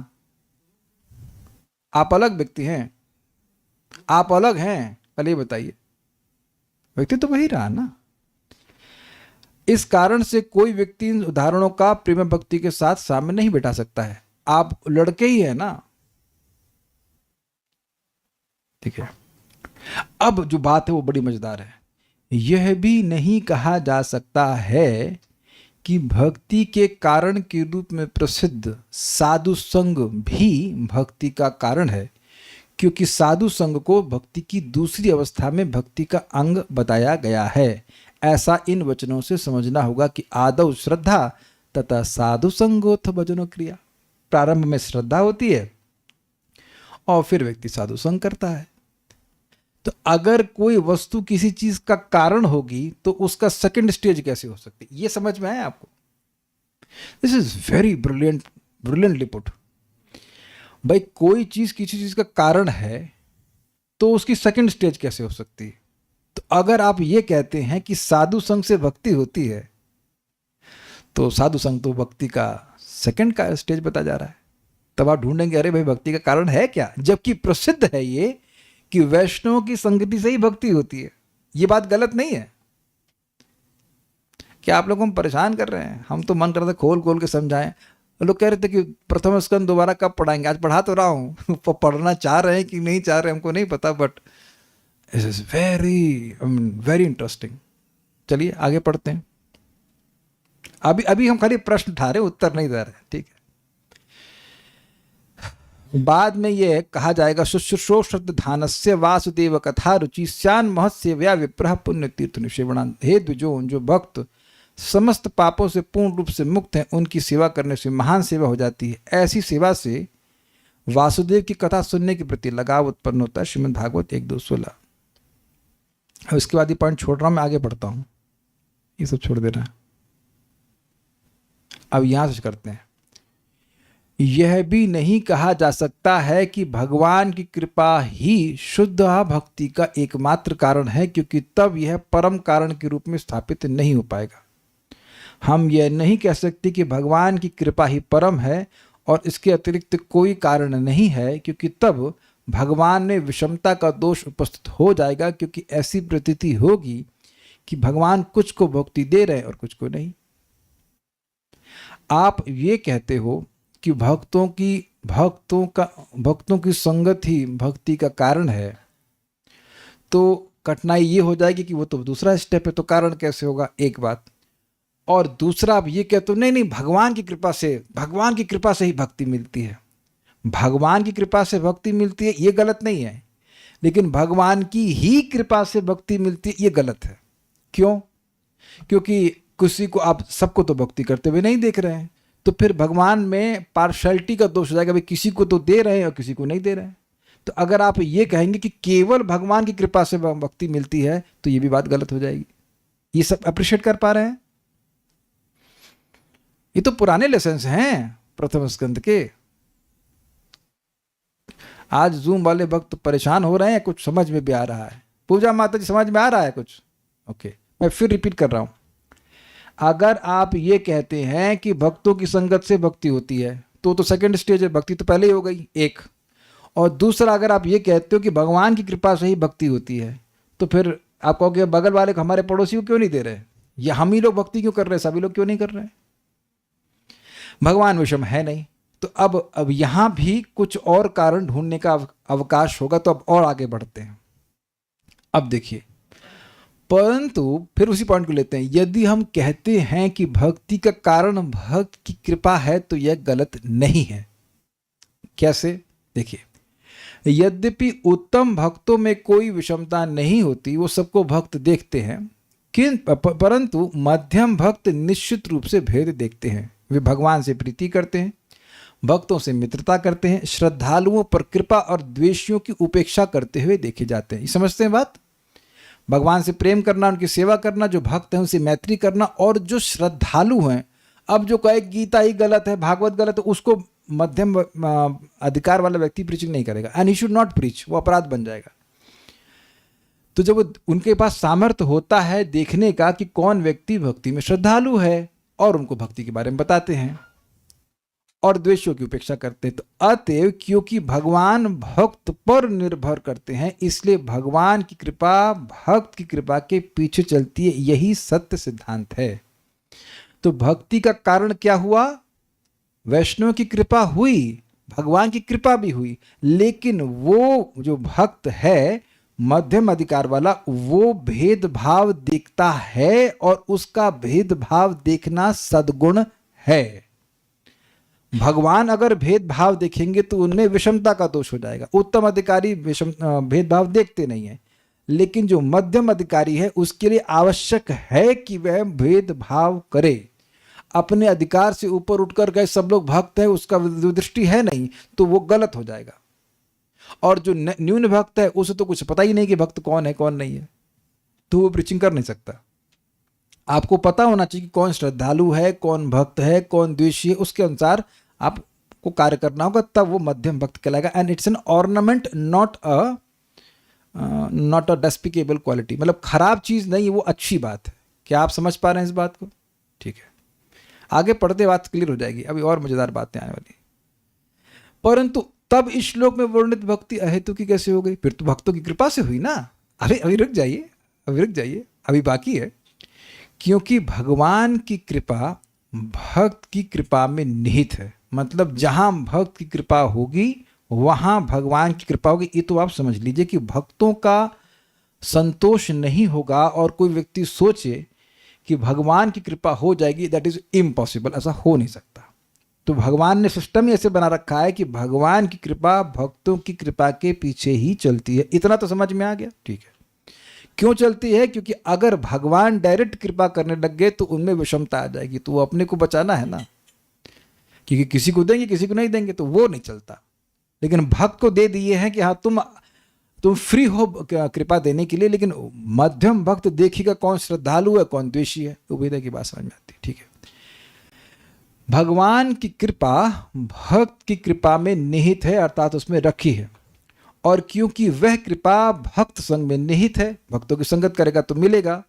आप अलग व्यक्ति हैं, आप अलग हैं, पहले ये बताइए। व्यक्ति तो वही रहा ना। इस कारण से कोई व्यक्ति इन उदाहरणों का प्रेम भक्ति के साथ सामने नहीं बैठा सकता है। आप लड़के ही है ना, ठीक है। अब जो बात है वो बड़ी मजेदार है। यह भी नहीं कहा जा सकता है कि भक्ति के कारण के रूप में प्रसिद्ध साधु संग भी भक्ति का कारण है, क्योंकि साधु संग को भक्ति की दूसरी अवस्था में भक्ति का अंग बताया गया है। ऐसा इन वचनों से समझना होगा कि आदौ श्रद्धा तथा साधु संगोथ भजनो क्रिया। प्रारंभ में श्रद्धा होती है और फिर व्यक्ति साधु संग करता है। तो अगर कोई वस्तु किसी चीज का कारण होगी तो उसका सेकंड स्टेज कैसे हो सकती है? ये समझ में आया आपको? This is very brilliantly put. भाई, कोई चीज किसी चीज का कारण है तो उसकी सेकंड स्टेज कैसे हो सकती है? तो अगर आप ये कहते हैं कि साधु संग से भक्ति होती है, तो साधु संग तो भक्ति का सेकंड का स्टेज बता जा रहा है। तब आप ढूंढेंगे, अरे भाई भक्ति का कारण है क्या? जबकि प्रसिद्ध है ये कि वैष्णव की संगति से ही भक्ति होती है। ये बात गलत नहीं है। क्या आप लोगों को परेशान कर रहे हैं? हम तो मन करता खोल खोल के समझाएं। लोग कह रहे थे कि प्रथम स्कंद दोबारा कब पढ़ाएंगे। आज पढ़ा तो रहा हूँ। पढ़ना चाह रहे हैं कि नहीं चाह रहे हमको नहीं पता, but it is very interesting. चलिए आगे पढ़ते हैं। अभी हम खाली प्रश्न उठा रहे, उत्तर नहीं दे रहे, ठीक है। बाद में ये कहा जाएगा, शुश्रूषोषत धानस्य वासुदेव कथा रुचि स्यान महत्सेव्या विप्रह पुण्य तीर्थ निषेवणान। हे द्विजों, जो भक्त समस्त पापों से पूर्ण रूप से मुक्त हैं, उनकी सेवा करने से महान सेवा हो जाती है। ऐसी सेवा से वासुदेव की कथा सुनने के प्रति लगाव उत्पन्न होता है। श्रीमद् भागवत 1.2.16। अब इसके बाद ये पॉइंट छोड़ रहा हूँ, मैं आगे बढ़ता हूँ, ये सब छोड़ देना। अब यहाँ से करते हैं। यह भी नहीं कहा जा सकता है कि भगवान की कृपा ही शुद्ध भक्ति का एकमात्र कारण है, क्योंकि तब यह परम कारण के रूप में स्थापित नहीं हो पाएगा। हम यह नहीं कह सकते कि भगवान की कृपा ही परम है और इसके अतिरिक्त कोई कारण नहीं है, क्योंकि तब भगवान में विषमता का दोष उपस्थित हो जाएगा, क्योंकि ऐसी प्रतीति होगी कि भगवान कुछ को भक्ति दे रहे हैं और कुछ को नहीं। आप ये कहते हो कि भक्तों की संगत ही भक्ति का कारण है, तो कठिनाई ये हो जाएगी कि वो तो दूसरा स्टेप है, तो कारण कैसे होगा, एक बात। और दूसरा आप ये कहते हो नहीं भगवान की कृपा से ही भक्ति मिलती है। भगवान की कृपा से भक्ति मिलती है ये गलत नहीं है, लेकिन भगवान की ही कृपा से भक्ति मिलती है ये गलत है। क्यों? क्योंकि किसी को आप सबको तो भक्ति करते हुए नहीं देख रहे हैं, तो फिर भगवान में पार्शलिटी का दोष हो जाएगा, भाई किसी को तो दे रहे हैं और किसी को नहीं दे रहे हैं। तो अगर आप ये कहेंगे कि केवल भगवान की कृपा से भक्ति मिलती है, तो ये भी बात गलत हो जाएगी। ये सब अप्रिशिएट कर पा रहे हैं? ये तो पुराने लेसन्स हैं प्रथम स्कंद के। आज जूम वाले भक्त परेशान हो रहे हैं, कुछ समझ में भी आ रहा है। पूजा माता जी समझ में आ रहा है कुछ? ओके, मैं फिर रिपीट कर रहा हूं। अगर आप ये कहते हैं कि भक्तों की संगत से भक्ति होती है, तो सेकंड स्टेज है, भक्ति तो पहले ही हो गई एक। और दूसरा, अगर आप ये कहते हो कि भगवान की कृपा से ही भक्ति होती है, तो फिर आप कहोगे बगल वाले को, हमारे पड़ोसी को क्यों नहीं दे रहे, या हम ही लोग भक्ति क्यों कर रहे हैं, सभी लोग क्यों नहीं कर रहे हैं? भगवान विषम है नहीं। तो अब यहां भी कुछ और कारण ढूंढने का अवकाश होगा। तो अब और आगे बढ़ते हैं। अब देखिए, परंतु फिर उसी पॉइंट को लेते हैं। यदि हम कहते हैं कि भक्ति का कारण भक्त की कृपा है, तो यह गलत नहीं है। कैसे? देखिए, यद्यपि उत्तम भक्तों में कोई विषमता नहीं होती, वो सबको भक्त देखते हैं, परंतु मध्यम भक्त निश्चित रूप से भेद देखते हैं। वे भगवान से प्रीति करते हैं, भक्तों से मित्रता करते हैं, श्रद्धालुओं पर कृपा और द्वेषियों की उपेक्षा करते हुए देखे जाते हैं। ये समझते हैं बात? भगवान से प्रेम करना, उनकी सेवा करना, जो भक्त हैं उनसे मैत्री करना, और जो श्रद्धालु हैं, अब जो कहे गीता ही गलत है, भागवत गलत है, उसको मध्यम अधिकार वाला व्यक्ति प्रीचिंग नहीं करेगा, and he should not preach, वो अपराध बन जाएगा। तो जब उनके पास सामर्थ्य होता है देखने का कि कौन व्यक्ति भक्ति में श्रद्धालु है, और उनको भक्ति के बारे में बताते हैं, और द्वेषों की उपेक्षा करते हैं। तो अतएव क्योंकि भगवान भक्त पर निर्भर करते हैं, इसलिए भगवान की कृपा भक्त की कृपा के पीछे चलती है। यही सत्य सिद्धांत है। तो भक्ति का कारण क्या हुआ? वैष्णव की कृपा हुई, भगवान की कृपा भी हुई, लेकिन वो जो भक्त है मध्यम अधिकार वाला, वो भेदभाव देखता है, और उसका भेदभाव देखना सद्गुण है। भगवान अगर भेदभाव देखेंगे तो उनमें विषमता का दोष हो जाएगा। उत्तम अधिकारी भेदभाव देखते नहीं है, लेकिन जो मध्यम अधिकारी है उसके लिए आवश्यक है कि वह भेदभाव करे। अपने अधिकार से ऊपर उठकर गए सब लोग भक्त है, उसका दृष्टि है नहीं, तो वो गलत हो जाएगा। और जो न्यून भक्त है उसे तो कुछ पता ही नहीं कि भक्त कौन है कौन नहीं है, तो वो प्रीचिंग कर नहीं सकता। आपको पता होना चाहिए कि कौन श्रद्धालु है, कौन भक्त है, कौन द्वेषी है, उसके अनुसार आपको कार्य करना होगा, तब वो मध्यम भक्त कहलाएगा। And it's an ornament, not a despicable quality. मतलब खराब चीज नहीं, वो अच्छी बात है। क्या आप समझ पा रहे हैं इस बात को? ठीक है, आगे पढ़ते बात क्लियर हो जाएगी, अभी और मजेदार बातें आने वाली। परंतु तब इस श्लोक में वर्णित भक्ति अहेतु की कैसे हो गई? फिर तो भक्तों की कृपा से हुई ना। अभी रुक जाइए, अभी बाकी है। क्योंकि भगवान की कृपा भक्त की कृपा में निहित है। मतलब जहां भक्त की कृपा होगी वहां भगवान की कृपा होगी। ये तो आप समझ लीजिए कि भक्तों का संतोष नहीं होगा और कोई व्यक्ति सोचे कि भगवान की कृपा हो जाएगी, दैट इज इम्पॉसिबल, ऐसा हो नहीं सकता। तो भगवान ने सिस्टम ही ऐसे बना रखा है कि भगवान की कृपा भक्तों की कृपा के पीछे ही चलती है। इतना तो समझ में आ गया? ठीक है। क्यों चलती है? क्योंकि अगर भगवान डायरेक्ट कृपा करने लग गए तो उनमें विषमता आ जाएगी, तो वो अपने को बचाना है ना, क्योंकि किसी को देंगे किसी को नहीं देंगे, तो वो नहीं चलता। लेकिन भक्त को दे दिए हैं कि हाँ तुम फ्री हो कृपा देने के लिए, लेकिन मध्यम भक्त देखिएगा कौन श्रद्धालु है कौन द्वेषी है। उभयदेव की बात समझ में आती है, ठीक है। भगवान की कृपा भक्त की कृपा में निहित है, अर्थात उसमें रखी है। और क्योंकि वह कृपा भक्त संग में निहित है, भक्तों की संगत करेगा तो मिलेगा,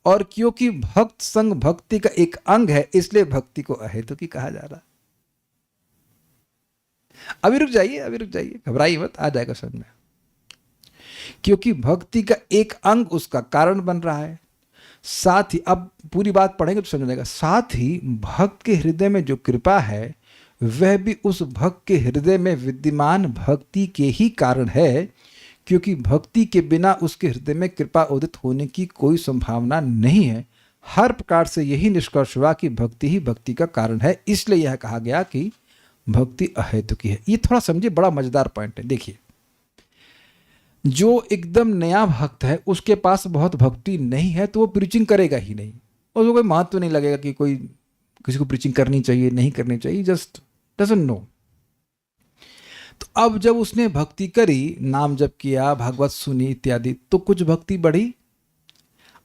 और क्योंकि भक्त संग भक्ति का एक अंग है, इसलिए भक्ति को अहेतुकी कहा जा रहा। अभी रुक जाइए, घबराइए मत, आ जाएगा समझ में। क्योंकि भक्ति का एक अंग उसका कारण बन रहा है। साथ ही, अब पूरी बात पढ़ेंगे तो समझ जाएगा, साथ ही भक्त के हृदय में जो कृपा है वह भी उस भक्त के हृदय में विद्यमान भक्ति के ही कारण है, क्योंकि भक्ति के बिना उसके हृदय में कृपा उदित होने की कोई संभावना नहीं है। हर प्रकार से यही निष्कर्ष हुआ कि भक्ति ही भक्ति का कारण है, इसलिए यह कहा गया कि भक्ति अहेतुकी है। ये थोड़ा समझिए, बड़ा मजेदार पॉइंट है। देखिए, जो एकदम नया भक्त है उसके पास बहुत भक्ति नहीं है तो वो प्रीचिंग करेगा ही नहीं, उसको कोई महत्व नहीं लगेगा कि कोई किसी को प्रीचिंग करनी चाहिए नहीं करनी चाहिए, जस्ट डजंट नो। तो अब जब उसने भक्ति करी, नाम जप किया, भागवत सुनी इत्यादि, तो कुछ भक्ति बढ़ी।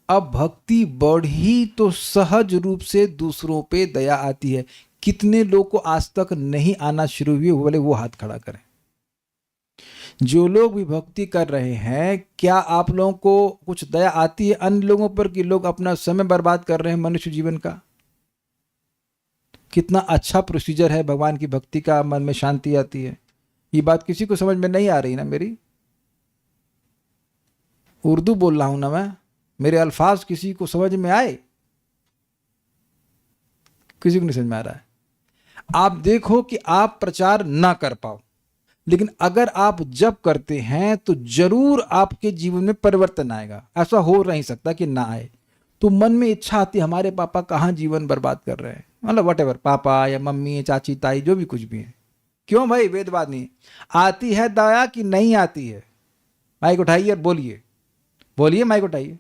अब भक्ति बढ़ी तो सहज रूप से दूसरों पे दया आती है। कितने लोग को आज तक नहीं आना शुरू हुई, बोले वो हाथ खड़ा करें। जो लोग भी भक्ति कर रहे हैं, क्या आप लोगों को कुछ दया आती है अन्य लोगों पर कि लोग अपना समय बर्बाद कर रहे हैं मनुष्य जीवन का? कितना अच्छा प्रोसीजर है भगवान की भक्ति का, मन में शांति आती है। ये बात किसी को समझ में नहीं आ रही ना मेरी? उर्दू बोल रहा हूं ना मैं, मेरे अल्फाज किसी को समझ में आए? किसी को नहीं समझ में आ रहा है। आप देखो कि आप प्रचार ना कर पाओ, लेकिन अगर आप जप करते हैं तो जरूर आपके जीवन में परिवर्तन आएगा। ऐसा हो नहीं सकता कि ना आए। तो मन में इच्छा आती है, हमारे पापा कहाँ जीवन बर्बाद कर रहे हैं, मतलब वटेवर, पापा या मम्मी चाची ताई जो भी कुछ भी है। क्यों भाई, वेदवाद नहीं आती है दया कि नहीं आती है? माइक उठाइए और बोलिए, बोलिए, माइक उठाइए।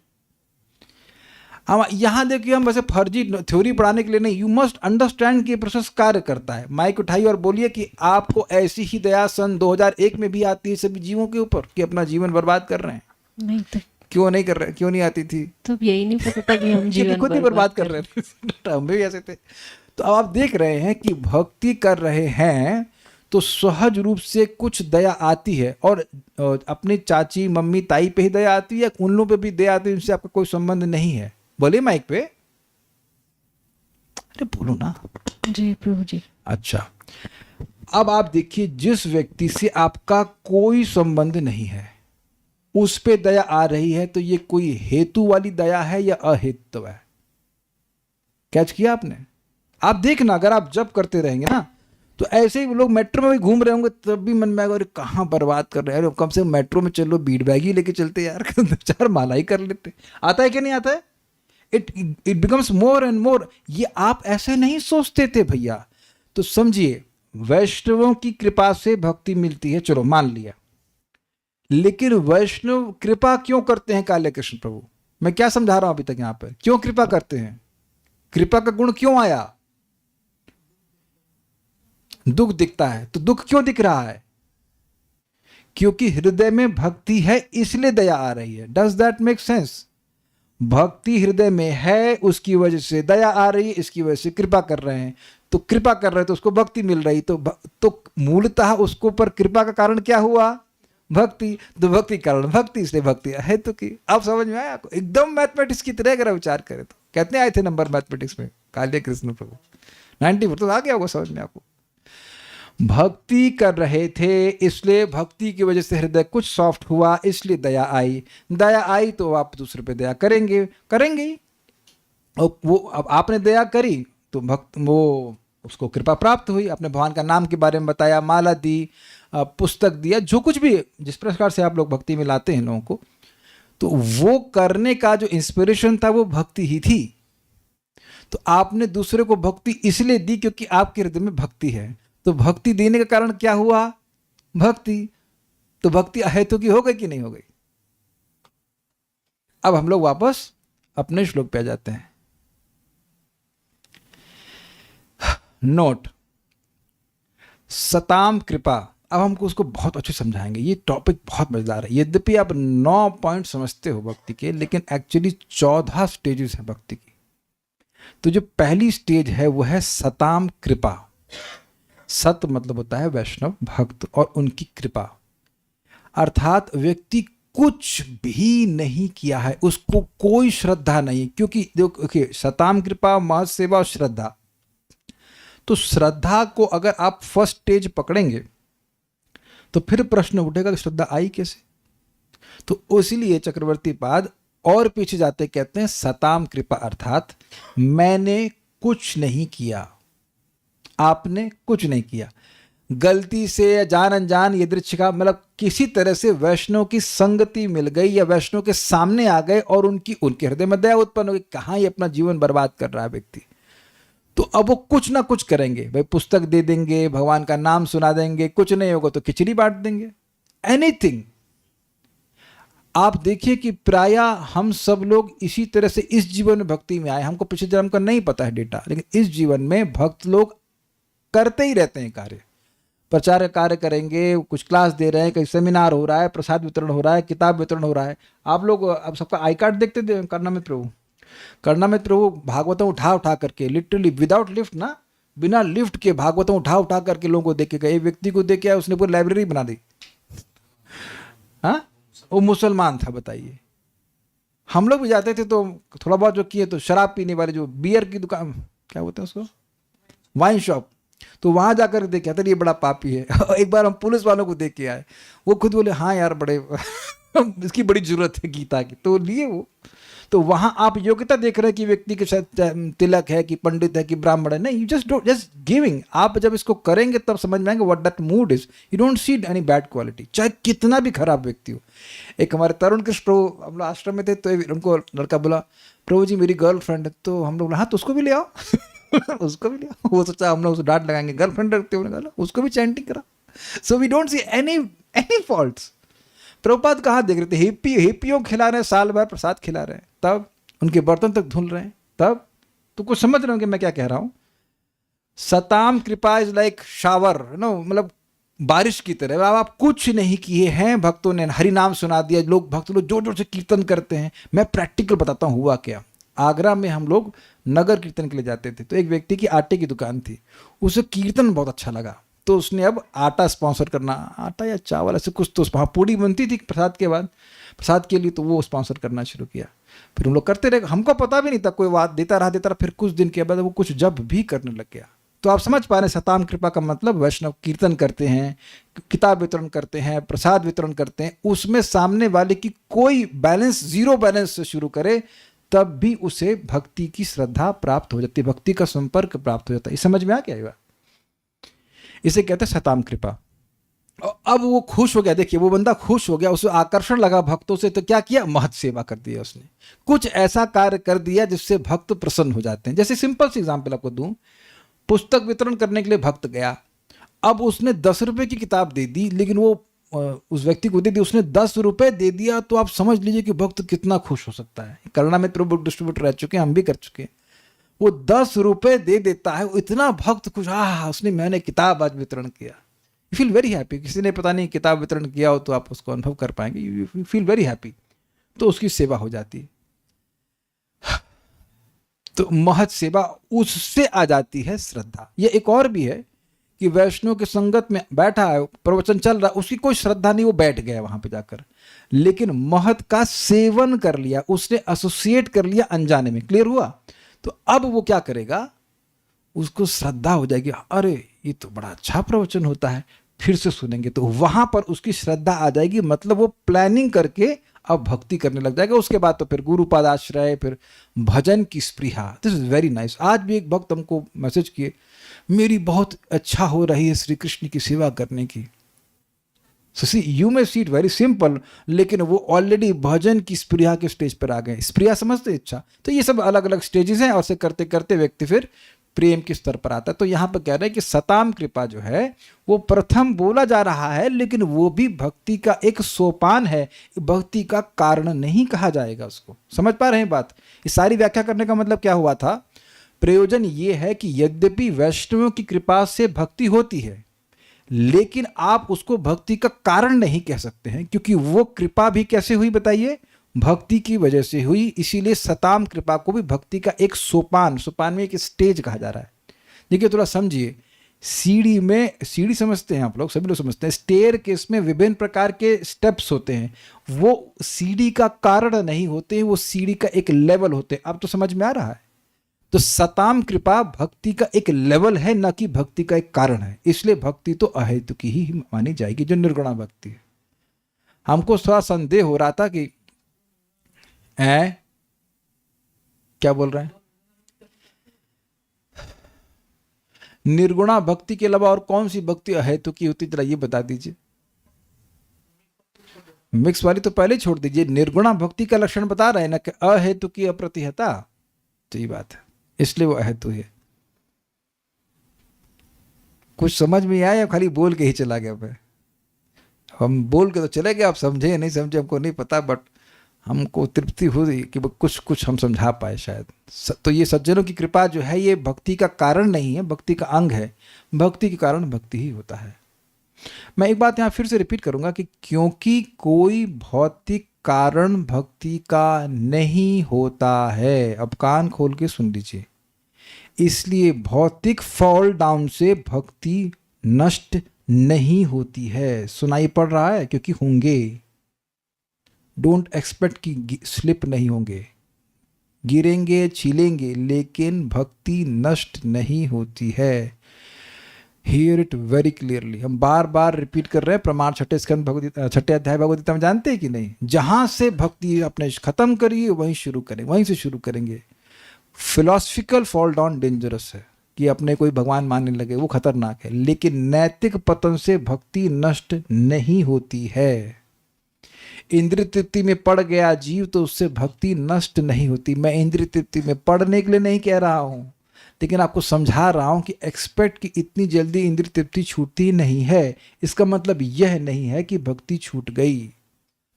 हम यहाँ देखिए, हम वैसे फर्जी थ्योरी पढ़ाने के लिए नहीं, यू मस्ट अंडरस्टैंड कि प्रोसेस कार्य करता है। माइक उठाइए और बोलिए कि आपको ऐसी ही दया सन 2001 में भी आती है सभी जीवों के ऊपर कि अपना जीवन बर्बाद कर रहे हैं? नहीं तो क्यों नहीं कर रहे? क्यों नहीं आती थी? तो यही नहीं पता था कि हम जीवन खुद ही बर्बाद कर रहे थे। हम भी ऐसे थे। तो अब आप देख रहे हैं कि भक्ति कर रहे हैं तो सहज रूप से कुछ दया आती है, और अपनी चाची मम्मी ताई पे ही दया आती है, उन लोगों पे भी दया आती है जिनसे आपका कोई संबंध नहीं है। बोलिए माइक पे, अरे बोलो ना। जी प्रभु जी। अच्छा, अब आप देखिए, जिस व्यक्ति से आपका कोई संबंध नहीं है उस पे दया आ रही है, तो ये कोई हेतु वाली दया है या अहेतु है? कैच किया आपने? आप देखना, अगर आप जब करते रहेंगे ना तो ऐसे ही लोग मेट्रो में भी घूम रहे होंगे तब भी मन में आएगा, अरे कहाँ बर्बाद कर रहे हैं, कम से कम मेट्रो में चलो, बीट बैग ही लेके चलते यार, 4 माला ही कर लेते। आता है कि नहीं आता है? It becomes more and more. ये आप ऐसे नहीं सोचते थे भैया। तो समझिए, वैष्णवों की कृपा से भक्ति मिलती है, चलो मान लिया, लेकिन वैष्णव कृपा क्यों करते हैं काले कृष्ण प्रभु? मैं क्या समझा रहा हूं अभी तक यहां पर? क्यों कृपा करते हैं? कृपा का गुण क्यों आया? दुख दिखता है तो दुख क्यों दिख रहा है? क्योंकि हृदय में भक्ति है, इसलिए दया आ रही है। Does that make sense? भक्ति हृदय में है, उसकी वजह से दया आ रही है, इसकी वजह से कृपा कर रहे हैं। तो कृपा कर रहे हैं तो उसको भक्ति मिल रही, तो मूलतः उसको पर कृपा का कारण क्या हुआ? भक्ति। तो भक्ति कारण भक्ति, इसलिए भक्ति है। तो की आप समझ में आया आपको? एकदम मैथमेटिक्स की तरह अगर विचार करें तो कितने आए थे नंबर मैथमेटिक्स में काले कृष्ण प्रभु? 94 तो आ गया होगा समझ में आपको। भक्ति कर रहे थे, इसलिए भक्ति की वजह से हृदय कुछ सॉफ्ट हुआ, इसलिए दया आई। दया आई तो आप दूसरे पे दया करेंगे ही। और वो अब आपने दया करी तो भक्त वो उसको कृपा प्राप्त हुई। अपने भगवान का नाम के बारे में बताया, माला दी, पुस्तक दिया, जो कुछ भी जिस प्रकार से आप लोग भक्ति में लाते हैं लोगों को, तो वो करने का जो इंस्पिरेशन था वो भक्ति ही थी। तो आपने दूसरे को भक्ति इसलिए दी क्योंकि आपके हृदय में भक्ति है। तो भक्ति देने का कारण क्या हुआ? भक्ति। तो भक्ति अहेतु की हो गई कि नहीं हो गई? अब हम लोग वापस अपने श्लोक पे आ जाते हैं। नोट, सताम कृपा, अब हमको उसको बहुत अच्छे समझाएंगे। ये टॉपिक बहुत मजेदार है। यद्यपि आप 9 पॉइंट समझते हो भक्ति के, लेकिन एक्चुअली 14 स्टेजेस हैं भक्ति की। तो जो पहली स्टेज है वो है सताम कृपा। सत मतलब होता है वैष्णव भक्त और उनकी कृपा, अर्थात व्यक्ति कुछ भी नहीं किया है, उसको कोई श्रद्धा नहीं। क्योंकि देखिए सताम कृपा, महत सेवा और श्रद्धा, तो श्रद्धा को अगर आप फर्स्ट स्टेज पकड़ेंगे तो फिर प्रश्न उठेगा कि श्रद्धा आई कैसे। तो इसीलिए चक्रवर्ती पाद और पीछे जाते कहते हैं सताम कृपा, अर्थात मैंने कुछ नहीं किया, आपने कुछ नहीं किया, गलती से या जान अनजान यदृच्छिका, मतलब किसी तरह से वैष्णव की संगति मिल गई या वैष्णव के सामने आ गए और उनके हृदय में दया उत्पन्न हो गई, कहाँ ये अपना जीवन बर्बाद कर रहा है व्यक्ति। तो अब वो कुछ ना कुछ करेंगे, भाई पुस्तक दे देंगे, भगवान का नाम सुना देंगे, कुछ नहीं होगा तो खिचड़ी बांट देंगे, एनीथिंग। आप देखिए कि प्रायः हम सब लोग इसी तरह से इस जीवन में भक्ति में आए, हमको पिछले जन्म का नहीं पता है डेटा, लेकिन इस जीवन में भक्त लोग करते ही रहते हैं कार्य। प्रचार कार्य करेंगे, कुछ क्लास दे रहे हैं, कहीं सेमिनार हो रहा है, प्रसाद वितरण हो रहा है, किताब वितरण हो रहा है। आप लोग अब सबका आई कार्ड देखते थे कर्णामृत प्रभु, कर्णामृत प्रभु भागवतम उठा उठा करके, लिटरली विदाउट लिफ्ट ना, बिना लिफ्ट के भागवतम उठा उठा करके लोगों को देख के गए। एक व्यक्ति को देख के आया, उसने पूरी लाइब्रेरी बना दी। हाँ, वो मुसलमान था, बताइए। हम लोग भी जाते थे तो थोड़ा बहुत जो किए तो शराब पीने वाले, जो बियर की दुकान, क्या बोलते हैं उसको, वाइन शॉप, तो वहां जाकर देखे तो ये बड़ा पापी है। एक बार हम पुलिस वालों को देख के आए, वो खुद बोले हाँ यार बड़े इसकी बड़ी जरूरत है गीता की, तो लिए वो। तो वहां आप योग्यता देख रहे हैं कि व्यक्ति के साथ तिलक है कि पंडित है कि ब्राह्मण है, नहीं, जस्ट गिविंग। आप जब इसको करेंगे तब समझ में आएंगे what that mood is. You don't see any bad quality, चाहे कितना भी खराब व्यक्ति हो। एक हमारे तरुण कृष्ण प्रभु, हम लोग आश्रम में थे, तो उनको लड़का बोला प्रभु जी मेरी गर्लफ्रेंड है, तो हम लोग बोला हाँ तो उसको भी ले आओ उसको भी ले आओ। वो सोचा हम लोग उसको डांट लगाएंगे, गर्लफ्रेंड रखते हो, उसको भी चैंटिंग करा। So we don't see any faults. Prabhupada कहाँ देख रहे थे, हिप्पियों खिला रहे हैं, साल भर प्रसाद खिला रहे हैं, तब उनके बर्तन तक धुल रहे हैं, तब तो कुछ समझ रहे हो कि मैं क्या कह रहा हूं। सताम कृपा इज लाइक शावर, नो, मतलब बारिश की तरह। अब आप कुछ नहीं किए हैं, भक्तों ने हरि नाम सुना दिया, भक्त लोग जोर जोर से कीर्तन करते हैं। मैं प्रैक्टिकल बताता हूँ हुआ क्या। आगरा में हम लोग नगर कीर्तन के लिए जाते थे, तो एक व्यक्ति की आटे की दुकान थी, उसे कीर्तन बहुत अच्छा लगा, तो उसने अब आटा स्पॉन्सर करना, आटा या चावल ऐसे कुछ, तो वहाँ पूड़ी बनती थी प्रसाद के बाद, प्रसाद के लिए, तो वो स्पॉन्सर करना शुरू किया। फिर हम लोग करते रहे, हमको पता भी नहीं था, कोई बात देता रहा। फिर कुछ दिन के बाद वो कुछ जब भी करने लग गया। तो आप समझ पा रहे हैं सताम कृपा का मतलब, वैष्णव कीर्तन करते हैं, किताब वितरण करते हैं, प्रसाद वितरण करते हैं, उसमें सामने वाले की कोई बैलेंस, जीरो बैलेंस से शुरू करे, तब भी उसे भक्ति की श्रद्धा प्राप्त हो जाती है, भक्ति का संपर्क प्राप्त हो जाता है। इस समझ में आ गया? इसे कहते हैं सताम कृपा। अब वो खुश हो गया, देखिए वो बंदा खुश हो गया, उसे आकर्षण लगा भक्तों से, तो क्या किया, महत सेवा कर दिया उसने, कुछ ऐसा कार्य कर दिया जिससे भक्त प्रसन्न हो जाते हैं। जैसे सिंपल सी एग्जांपल आपको दूं, पुस्तक वितरण करने के लिए भक्त गया, अब उसने 10 रुपए की किताब दे दी, लेकिन वो उस व्यक्ति को दे दी, उसने 10 रुपए दे दिया, तो आप समझ लीजिए कि भक्त कितना खुश हो सकता है। करुणा में प्रभु डिस्ट्रीब्यूटर रह चुके हैं, हम भी कर चुके हैं। वो 10 रुपए दे देता है, इतना भक्त खुश, उसने, मैंने किताब आज वितरण किया, यू फील वेरी हैप्पी। किसी ने पता नहीं किताब वितरण किया हो तो आप उसको अनुभव कर पाएंगे, यू फील वेरी हैप्पी, तो उसकी सेवा हो जाती है। तो महत सेवा, उससे आ जाती है श्रद्धा। ये एक और भी है कि वैष्णव के संगत में बैठा है, प्रवचन चल रहा, उसकी कोई श्रद्धा नहीं, वो बैठ गया वहां पे जाकर, लेकिन महत का सेवन कर लिया, उसने एसोसिएट कर लिया अनजाने में, क्लियर हुआ। तो अब वो क्या करेगा, उसको श्रद्धा हो जाएगी, अरे ये तो बड़ा अच्छा प्रवचन होता है, फिर से सुनेंगे, तो वहां पर उसकी श्रद्धा आ जाएगी, मतलब वो प्लानिंग करके अब भक्ति करने लग जाएगा। उसके बाद तो फिर गुरुपाद आश्रय, फिर भजन की स्पृहा। This is very nice. आज भी एक भक्त हमको मैसेज किए, मेरी बहुत अच्छा हो रही है श्री कृष्ण की सेवा करने की। So see, you may see it very simple, लेकिन वो ऑलरेडी भजन की स्पृहा के स्टेज पर आ गए। स्पृहा समझते, इच्छा। तो ये सब अलग अलग स्टेजेस हैं, और से करते करते व्यक्ति फिर प्रेम के स्तर पर आता है। तो यहां पर कह रहे हैं कि सताम कृपा जो है वो प्रथम बोला जा रहा है, लेकिन वो भी भक्ति का एक सोपान है, भक्ति का कारण नहीं कहा जाएगा उसको। समझ पा रहे हैं बात? इस सारी व्याख्या करने का मतलब क्या हुआ था? प्रयोजन ये है कि यद्यपि वैष्णवों की कृपा से भक्ति होती है, लेकिन आप उसको भक्ति का कारण नहीं कह सकते हैं, क्योंकि वो कृपा भी कैसे हुई बताइए, भक्ति की वजह से हुई। इसीलिए सताम कृपा को भी भक्ति का एक सोपान, सोपान में एक स्टेज कहा जा रहा है। देखिए थोड़ा समझिए, सीढ़ी में, सीढ़ी समझते हैं आप लोग, सभी लोग समझते हैं, स्टेयर केस में विभिन्न प्रकार के स्टेप्स होते हैं, वो सीढ़ी का कारण नहीं होते हैं, वो सीढ़ी का एक लेवल होते हैं। अब तो समझ में आ रहा है। तो सताम कृपा भक्ति का एक लेवल है, न कि भक्ति का एक कारण है। इसलिए भक्ति तो अहेतुक ही मानी जाएगी, जो निर्गुणा भक्ति है। हमको थोड़ा संदेह हो रहा था कि क्या बोल रहे हैं, निर्गुणा भक्ति के अलावा और कौन सी भक्ति अहेतुकी होती, जरा ये बता दीजिए। मिक्स वाली तो पहले छोड़ दीजिए, निर्गुणा भक्ति का लक्षण बता रहे हैं ना कि अहेतुकी अप्रतिहता, तो ये बात है, इसलिए वो अहेतु है। कुछ समझ में आया या खाली बोल के ही चला गया? मैं हम बोल के तो चले गए, आप समझे या नहीं समझे हमको नहीं पता, बट हमको तृप्ति हुई कि कुछ कुछ हम समझा पाए शायद। तो ये सज्जनों की कृपा जो है, ये भक्ति का कारण नहीं है, भक्ति का अंग है। भक्ति के कारण भक्ति ही होता है। मैं एक बात यहाँ फिर से रिपीट करूंगा कि क्योंकि कोई भौतिक कारण भक्ति का नहीं होता है, अब कान खोल के सुन लीजिए, इसलिए भौतिक फॉल डाउन से भक्ति नष्ट नहीं होती है। सुनाई पड़ रहा है? क्योंकि होंगे, डोंट एक्सपेक्ट कि स्लिप नहीं होंगे, गिरेंगे छीलेंगे, लेकिन भक्ति नष्ट नहीं होती है। Here it very clearly. हम बार बार रिपीट कर रहे हैं, प्रमाण छठे स्कंद भगवद्गीता, छठे अध्याय भगवद्गीता में, जानते हैं कि नहीं, जहां से भक्ति अपने खत्म करिए वहीं शुरू करें, वहीं से शुरू करेंगे। फिलॉसफिकल फॉल डाउन डेंजरस है कि अपने कोई भगवान मानने लगे, वो खतरनाक है। लेकिन नैतिक पतन से भक्ति नष्ट नहीं होती है। इंद्रिय तृप्ति में पड़ गया जीव तो उससे भक्ति नष्ट नहीं होती। मैं इंद्रिय तृप्ति में पड़ने के लिए नहीं कह रहा हूं, लेकिन आपको समझा रहा हूं कि एक्सपेक्ट कि इतनी जल्दी इंद्रिय तृप्ति छूटती नहीं है। इसका मतलब यह नहीं है कि भक्ति छूट गई।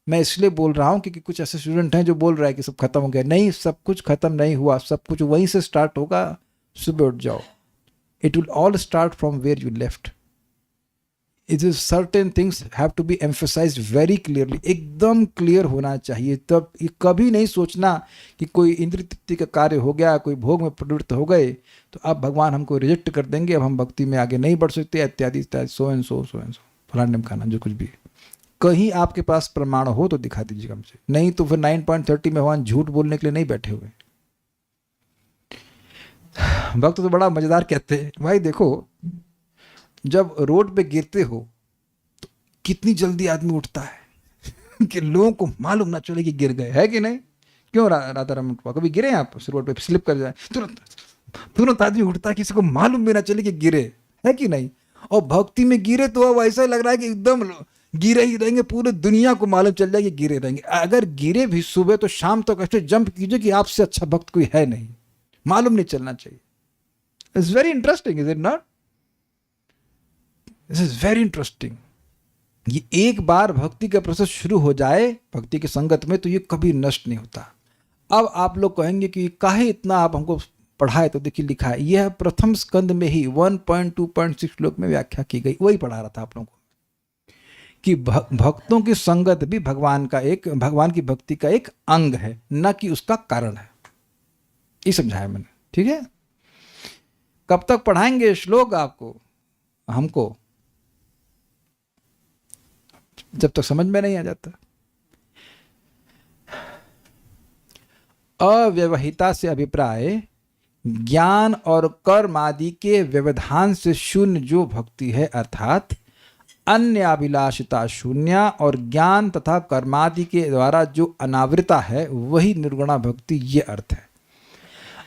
मैं इसलिए बोल रहा हूं क्योंकि कुछ ऐसे स्टूडेंट हैं जो बोल रहे हैं कि सब खत्म हो गया। नहीं, सब कुछ खत्म नहीं हुआ, सब कुछ वहीं से स्टार्ट होगा। सुबह उठ जाओ, it will all start from where you left. It is certain things have to be emphasised very clearly, एकदम क्लियर होना चाहिए। तब ये कभी नहीं सोचना कि कोई इंद्रिय तृप्ति का कार्य हो गया, कोई भोग में प्रवृत्त हो गए तो अब भगवान हमको रिजेक्ट कर देंगे, अब हम भक्ति में आगे नहीं बढ़ सकते, इत्यादि इत्यादि, सो एंड सो फलाने खाना, जो कुछ भी। कहीं आपके पास प्रमाण हो तो दिखा दीजिएगा हमसे, नहीं तो फिर 9.30 में भगवान झूठ बोलने के लिए नहीं बैठे हुए। भक्त तो बड़ा मजेदार कहते हैं, भाई देखो जब रोड पे गिरते हो तो कितनी जल्दी आदमी उठता है कि लोगों को मालूम ना चले कि गिर गए, है कि नहीं? क्यों राधा रमन, कभी गिरे आप रोड पे, स्लिप कर जाए तुरंत आदमी उठता है, किसी को मालूम भी ना चले कि गिरे, है कि नहीं? और भक्ति में गिरे तो अब ऐसा लग रहा है कि एकदम गिरे ही रहेंगे, पूरे दुनिया को मालूम चल जाए कि गिरे रहेंगे। अगर गिरे भी सुबह तो शाम तक ऐसे जंप कीजिए कि आपसे अच्छा भक्त कोई है नहीं, मालूम नहीं चलना चाहिए। It's very interesting, is it not? This is very interesting. ये एक बार भक्ति का प्रोसेस शुरू हो जाए भक्ति की संगत में तो ये कभी नष्ट नहीं होता। अब आप लोग कहेंगे कि काहे इतना आप हमको पढ़ाए, तो देखिए लिखा है, यह प्रथम स्कंद में ही 1.2.6 श्लोक में व्याख्या की गई, वही पढ़ा रहा था आप लोगों को कि भक्तों की संगत भी भगवान की भक्ति का एक अंग है, न कि उसका कारण है। ये समझाया मैंने, ठीक है? कब तक पढ़ाएंगे श्लोक आपको, हमको, जब तक समझ में नहीं आ जाता। अव्यवहिता से अभिप्राय ज्ञान और कर्म आदि के व्यवधान से शून्य जो भक्ति है, अर्थात अन्य अभिलाषिता शून्य और ज्ञान तथा कर्मादि के द्वारा जो अनावृता है, वही निर्गुणा भक्ति, ये अर्थ है।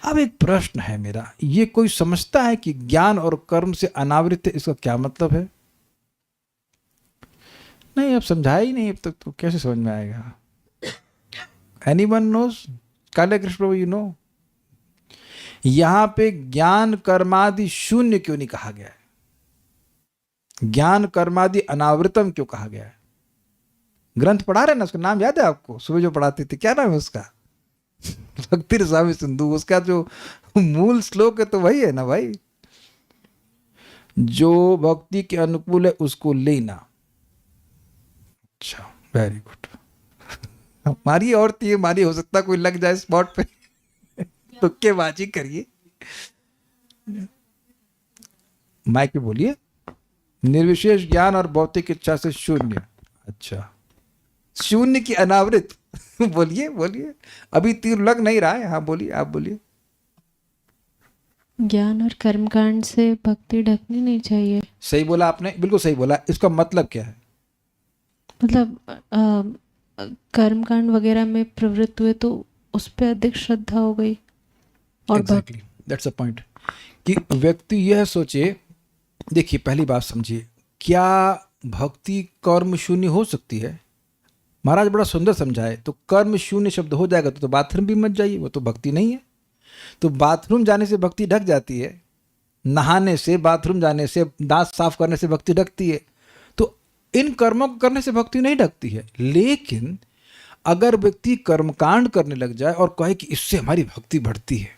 अब एक प्रश्न है मेरा, ये कोई समझता है कि ज्ञान और कर्म से अनावृत है, इसका क्या मतलब है? नहीं, अब समझाया ही नहीं अब तक, तो कैसे समझ में आएगा? Anyone knows? Kale Krishna Prabhu, you know, यहां पे ज्ञान कर्मादि शून्य क्यों नहीं कहा गया है? ज्ञान कर्मादि अनावृतम क्यों कहा गया है? ग्रंथ पढ़ा रहे ना, उसका नाम याद है आपको? सुबह जो पढ़ाते थे, क्या नाम है उसका? भक्ति रसामृत सिंधु। उसका जो मूल श्लोक है तो वही है ना भाई। जो भक्ति के अनुकूल है उसको लेना। अच्छा, वेरी गुड। हमारी और थी, हमारी हो सकता कोई लग जाए स्पॉट पे तुक्केबाजी करिए। माइक पे बोलिए। निर्विशेष ज्ञान और भौतिक इच्छा से शून्य। अच्छा, शून्य की अनावृत बोलिए बोलिए, अभी तीर लग नहीं रहा है। हाँ बोलिए, आप बोलिए। ज्ञान और कर्मकांड से भक्ति ढकनी नहीं चाहिए। सही बोला आपने, बिल्कुल सही बोला। इसका मतलब क्या है? मतलब कर्मकांड वगैरह में प्रवृत्त हुए तो उस पर अधिक श्रद्धा हो गई। और एग्जैक्टली, दैट्स अ पॉइंट। कि व्यक्ति यह सोचे, देखिए पहली बात समझिए, क्या भक्ति कर्म शून्य हो सकती है? महाराज बड़ा सुंदर समझाए। तो कर्म शून्य शब्द हो जाएगा तो बाथरूम भी मत जाइए, वो तो भक्ति नहीं है। तो बाथरूम जाने से भक्ति ढक जाती है, नहाने से, बाथरूम जाने से, दांत साफ करने से भक्ति ढकती है। तो इन कर्मों को करने से भक्ति नहीं ढकती है। लेकिन अगर व्यक्ति कर्मकांड करने लग जाए और कहे कि इससे हमारी भक्ति बढ़ती है,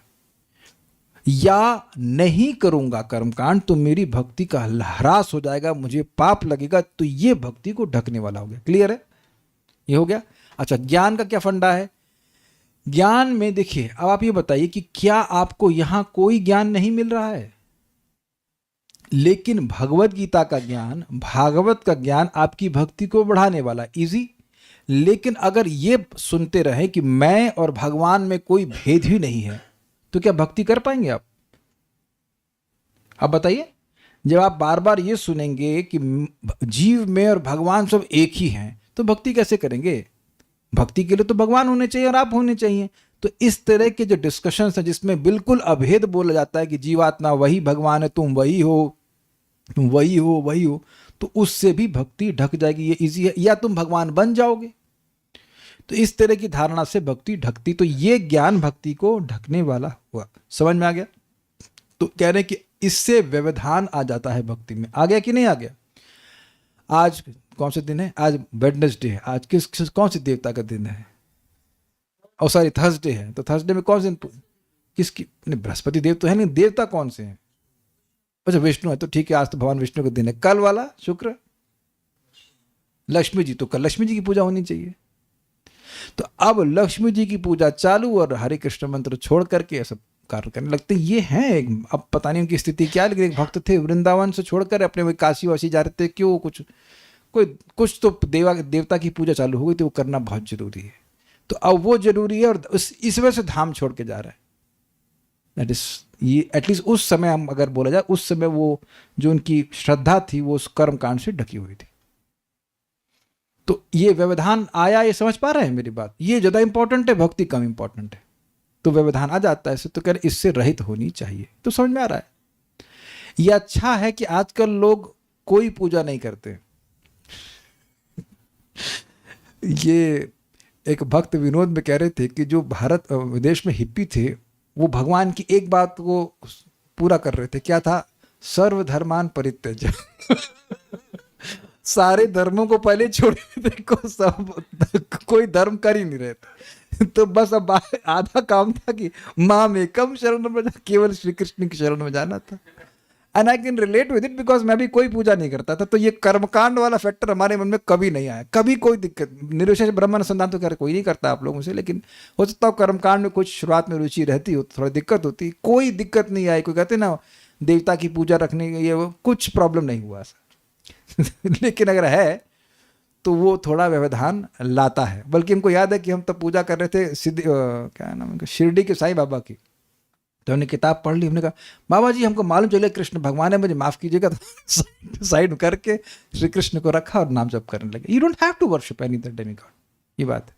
या नहीं करूंगा कर्मकांड तो मेरी भक्ति का ह्रास हो जाएगा, मुझे पाप लगेगा, तो ये भक्ति को ढकने वाला हो गया। क्लियर है? ये हो गया। अच्छा, ज्ञान का क्या फंडा है? ज्ञान में देखिए, अब आप ये बताइए कि क्या आपको यहां कोई ज्ञान नहीं मिल रहा है? लेकिन भगवत गीता का ज्ञान, भागवत का ज्ञान आपकी भक्ति को बढ़ाने वाला, इजी। लेकिन अगर ये सुनते रहे कि मैं और भगवान में कोई भेद ही नहीं है, तो क्या भक्ति कर पाएंगे आप? अब बताइए, जब आप बार बार ये सुनेंगे कि जीव में और भगवान सब एक ही हैं, तो भक्ति कैसे करेंगे? भक्ति के लिए तो भगवान होने चाहिए और आप होने चाहिए। तो इस तरह के जो डिस्कशन है जिसमें बिल्कुल अभेद बोला जाता है कि जीवात्मा वही भगवान है, तुम वही हो, तुम वही हो, वही हो, तो उससे भी भक्ति ढक जाएगी। ये इजी है, या तुम भगवान बन जाओगे। तो इस तरह की धारणा से भक्ति ढकती। तो ये ज्ञान भक्ति को ढकने वाला हुआ। समझ में आ गया? तो कह रहे हैं कि इससे व्यवधान आ जाता है भक्ति में। आ गया कि नहीं आ गया? आज कौन से दिन है? आज वेडनेसडे है। आज कौन से देवता का दिन है? और सॉरी, थर्सडे है। तो थर्सडे में कौन से, किसकी? बृहस्पति देव तो है नहीं, देवता कौन से हैं? अच्छा, विष्णु है। तो ठीक है, आज तो भगवान विष्णु का दिन है। कल वाला शुक्र, लक्ष्मी जी, तो कल लक्ष्मी जी की पूजा होनी चाहिए। तो अब लक्ष्मी जी की पूजा चालू और हरे कृष्ण मंत्र छोड़ करके सब कार्य करने लगते हैं। ये हैं, अब पता नहीं उनकी स्थिति क्या है, लेकिन एक भक्त थे वृंदावन से छोड़कर अपने वही काशी वासी जा रहे थे। क्यों? कुछ तो देवता की पूजा चालू हो गई थी, वो करना बहुत जरूरी है। तो अब वो जरूरी है और इस वजह से धाम छोड़ के जा रहा है। दैट इज, ये एटलीस्ट उस समय हम अगर बोला जाए, उस समय वो जो उनकी श्रद्धा थी वो उस कर्म कांड से ढकी हुई थी। तो ये व्यवधान आया, ये समझ पा रहे हैं मेरी बात? ये ज्यादा इंपॉर्टेंट है, भक्ति कम इंपॉर्टेंट है। तो व्यवधान आ जाता है, तो कह रहे इससे रहित होनी चाहिए। तो समझ में आ रहा है? ये अच्छा है कि आजकल लोग कोई पूजा नहीं करते। ये एक भक्त विनोद में कह रहे थे कि जो भारत विदेश में हिप्पी थे, वो भगवान की एक बात को पूरा कर रहे थे। क्या था? सर्वधर्मान परित्यज्य। सारे धर्मों को पहले छोड़, देखो सब कोई धर्म कर ही नहीं रहे थे। तो बस अब आधा काम था कि माम एकम शरण में, केवल श्री कृष्ण की शरण में जाना था। And I can relate with it, because मैं भी कोई पूजा नहीं करता था। तो ये कर्मकांड वाला फैक्टर हमारे मन में कभी नहीं आया, कभी कोई दिक्कत। निर्विशेष ब्रह्म अनुसंधान तो कोई नहीं करता आप लोगों से, लेकिन हो सकता हो कर्मकांड में कुछ शुरुआत में रुचि रहती हो, थोड़ी दिक्कत होती। कोई दिक्कत नहीं आई। कोई कहते ना देवता की पूजा रखने ये वो, कुछ प्रॉब्लम नहीं हुआ सर। लेकिन अगर है तो वो थोड़ा व्यवधान लाता है। बल्कि हमको याद है कि हम तब पूजा कर रहे थे क्या नाम है, शिरडी के साईं बाबा की। तो हमने किताब पढ़ ली, हमने कहा बाबा जी हमको मालूम चले कृष्ण भगवान है, मुझे माफ़ कीजिएगा। तो साइड करके श्री कृष्ण को रखा और नाम जप करने लगे। You don't have to worship any other demigod, ये बात है।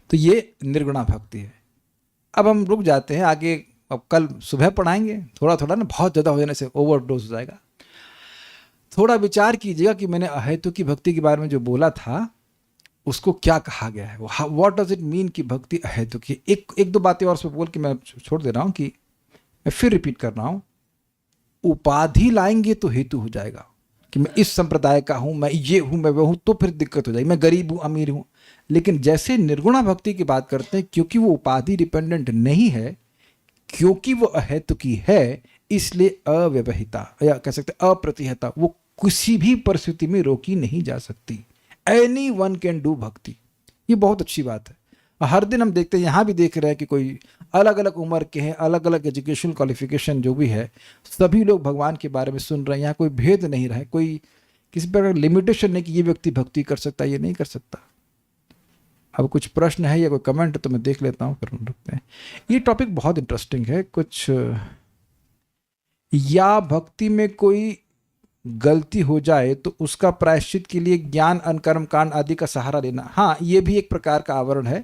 तो ये निर्गुणा भक्ति है। अब हम रुक जाते हैं आगे, अब कल सुबह पढ़ाएंगे। थोड़ा थोड़ा ना, बहुत ज़्यादा हो जाने से ओवरडोज हो जाएगा। थोड़ा विचार कीजिएगा कि मैंने अहेतु की भक्ति के बारे में जो बोला था उसको क्या कहा गया है, व्हाट डज इट मीन कि भक्ति अहेतु की। एक दो बातें और बोल के मैं छोड़ दे रहा हूँ कि मैं फिर रिपीट कर रहा हूँ। उपाधि लाएंगे तो हेतु हो जाएगा कि मैं इस संप्रदाय का हूँ, मैं ये हूँ, मैं वो हूँ, तो फिर दिक्कत हो जाएगी। मैं गरीब हूँ, अमीर हूँ। लेकिन जैसे निर्गुणा भक्ति की बात करते हैं, क्योंकि वो उपाधि डिपेंडेंट नहीं है, क्योंकि वो अहेतु की है, इसलिए अव्यवहिता या कह सकते अप्रतिहता, वो किसी भी परिस्थिति में रोकी नहीं जा सकती। एनी वन कैन डू भक्ति, ये बहुत अच्छी बात है। हर दिन हम देखते हैं, यहाँ भी देख रहे हैं कि कोई अलग अलग उम्र के हैं, अलग अलग एजुकेशनल क्वालिफिकेशन जो भी है, सभी लोग भगवान के बारे में सुन रहे हैं। यहाँ कोई भेद नहीं रहा है, कोई किसी प्रकार लिमिटेशन नहीं कि ये व्यक्ति भक्ति कर सकता है, ये नहीं कर सकता। अब कुछ प्रश्न है या कोई कमेंट तो मैं देख लेता हूँ, फिर हम रुकते हैं। ये टॉपिक बहुत इंटरेस्टिंग है। कुछ या भक्ति में कोई गलती हो जाए तो उसका प्रायश्चित के लिए ज्ञान, अनकर्म कांड आदि का सहारा लेना। हाँ, ये भी एक प्रकार का आवरण है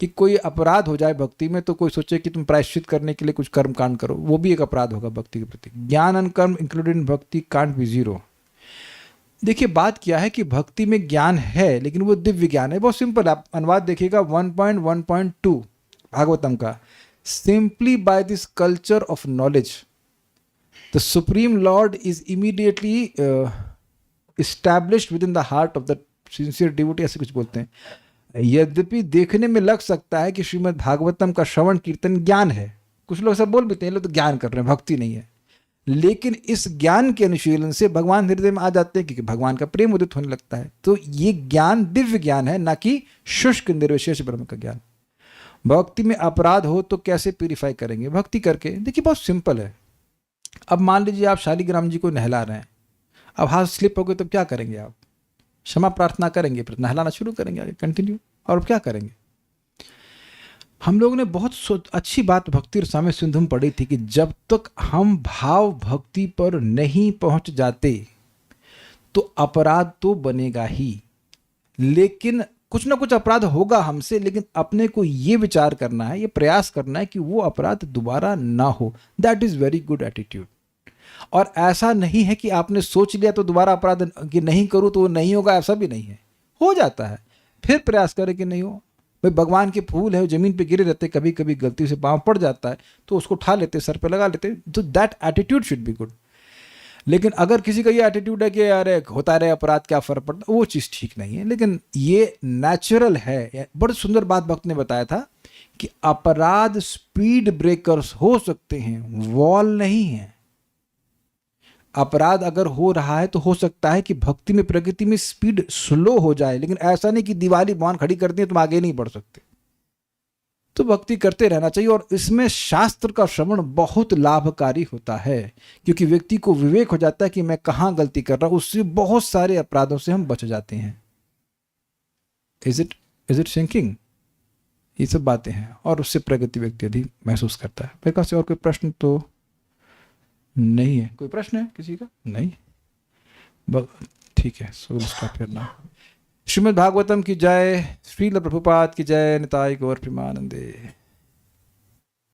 कि कोई अपराध हो जाए भक्ति में तो कोई सोचे कि तुम प्रायश्चित करने के लिए कुछ कर्म कांड करो, वो भी एक अपराध होगा भक्ति के प्रति। ज्ञान अनकर्म इंक्लूडेड इन भक्ति कांट बी जीरो। देखिए बात क्या है कि भक्ति में ज्ञान है लेकिन वो दिव्य ज्ञान है। बहुत सिंपल, आप अनुवाद देखिएगा 1.1.2 भागवतम का। Simply by this culture of knowledge the supreme lord is immediately established within the heart of the sincere devotee, ऐसे कुछ बोलते हैं। यद्यपि देखने में लग सकता है कि श्रीमद् भागवतम का श्रवण कीर्तन ज्ञान है, कुछ लोग सब बोल भी हैं, लोग तो ज्ञान कर रहे हैं, भक्ति नहीं है। लेकिन इस ज्ञान के अनुशीलन से भगवान हृदय में आ जाते हैं क्योंकि भगवान का प्रेम उदित होने लगता है। तो ये ज्ञान दिव्य ज्ञान है, ना कि शुष्क निर्विशेष ब्रह्म का ज्ञान। भक्ति में अपराध हो तो कैसे प्यूरिफाई करेंगे? भक्ति करके। देखिए बहुत सिंपल है। अब मान लीजिए आप शालिग्राम जी को नहला रहे हैं, अब हाथ स्लिप हो गए तो क्या करेंगे? आप क्षमा प्रार्थना करेंगे, फिर नहलाना शुरू करेंगे आगे, कंटिन्यू। और क्या करेंगे? हम लोगों ने बहुत अच्छी बात भक्ति रसामृत सिंधु में पढ़ी थी कि जब तक हम भाव भक्ति पर नहीं पहुंच जाते तो अपराध तो बनेगा ही, लेकिन कुछ ना कुछ अपराध होगा हमसे, लेकिन अपने को ये विचार करना है, ये प्रयास करना है कि वो अपराध दोबारा ना हो। That is very good attitude. और ऐसा नहीं है कि आपने सोच लिया तो दोबारा अपराध कि नहीं करूँ तो वो नहीं होगा, ऐसा भी नहीं है, हो जाता है, फिर प्रयास करें कि नहीं हो। भाई भगवान के फूल है, जमीन पे गिरे रहते, कभी कभी गलती से पाँव पड़ जाता है तो उसको उठा लेते, सर पे लगा लेते, तो that attitude should be good. लेकिन अगर किसी का ये एटीट्यूड है कि अरे होता रहे अपराध, क्या फर्क पड़ता, वो चीज़ ठीक नहीं है। लेकिन ये नेचुरल है। बड़ी सुंदर बात भक्त ने बताया था कि अपराध स्पीड ब्रेकर्स हो सकते हैं, वॉल नहीं है। अपराध अगर हो रहा है तो हो सकता है कि भक्ति में, प्रकृति में स्पीड स्लो हो जाए, लेकिन ऐसा नहीं कि दीवाली बांध खड़ी कर दी तुम आगे नहीं बढ़ सकते। तो भक्ति करते रहना चाहिए। और इसमें शास्त्र का श्रवण बहुत लाभकारी होता है क्योंकि व्यक्ति को विवेक हो जाता है कि मैं कहाँ गलती कर रहा हूं, उससे बहुत सारे अपराधों से हम बच जाते हैं। Is it sinking? ये सब बातें हैं और उससे प्रगति व्यक्ति अधिक महसूस करता है। मेरे पास और कोई प्रश्न तो नहीं है। कोई प्रश्न है किसी का? नहीं, ठीक है। So stop here now. Shrimad Bhagavatam की जय, श्रील प्रभुपाद की जय, निताय गौर प्रेमानंदे।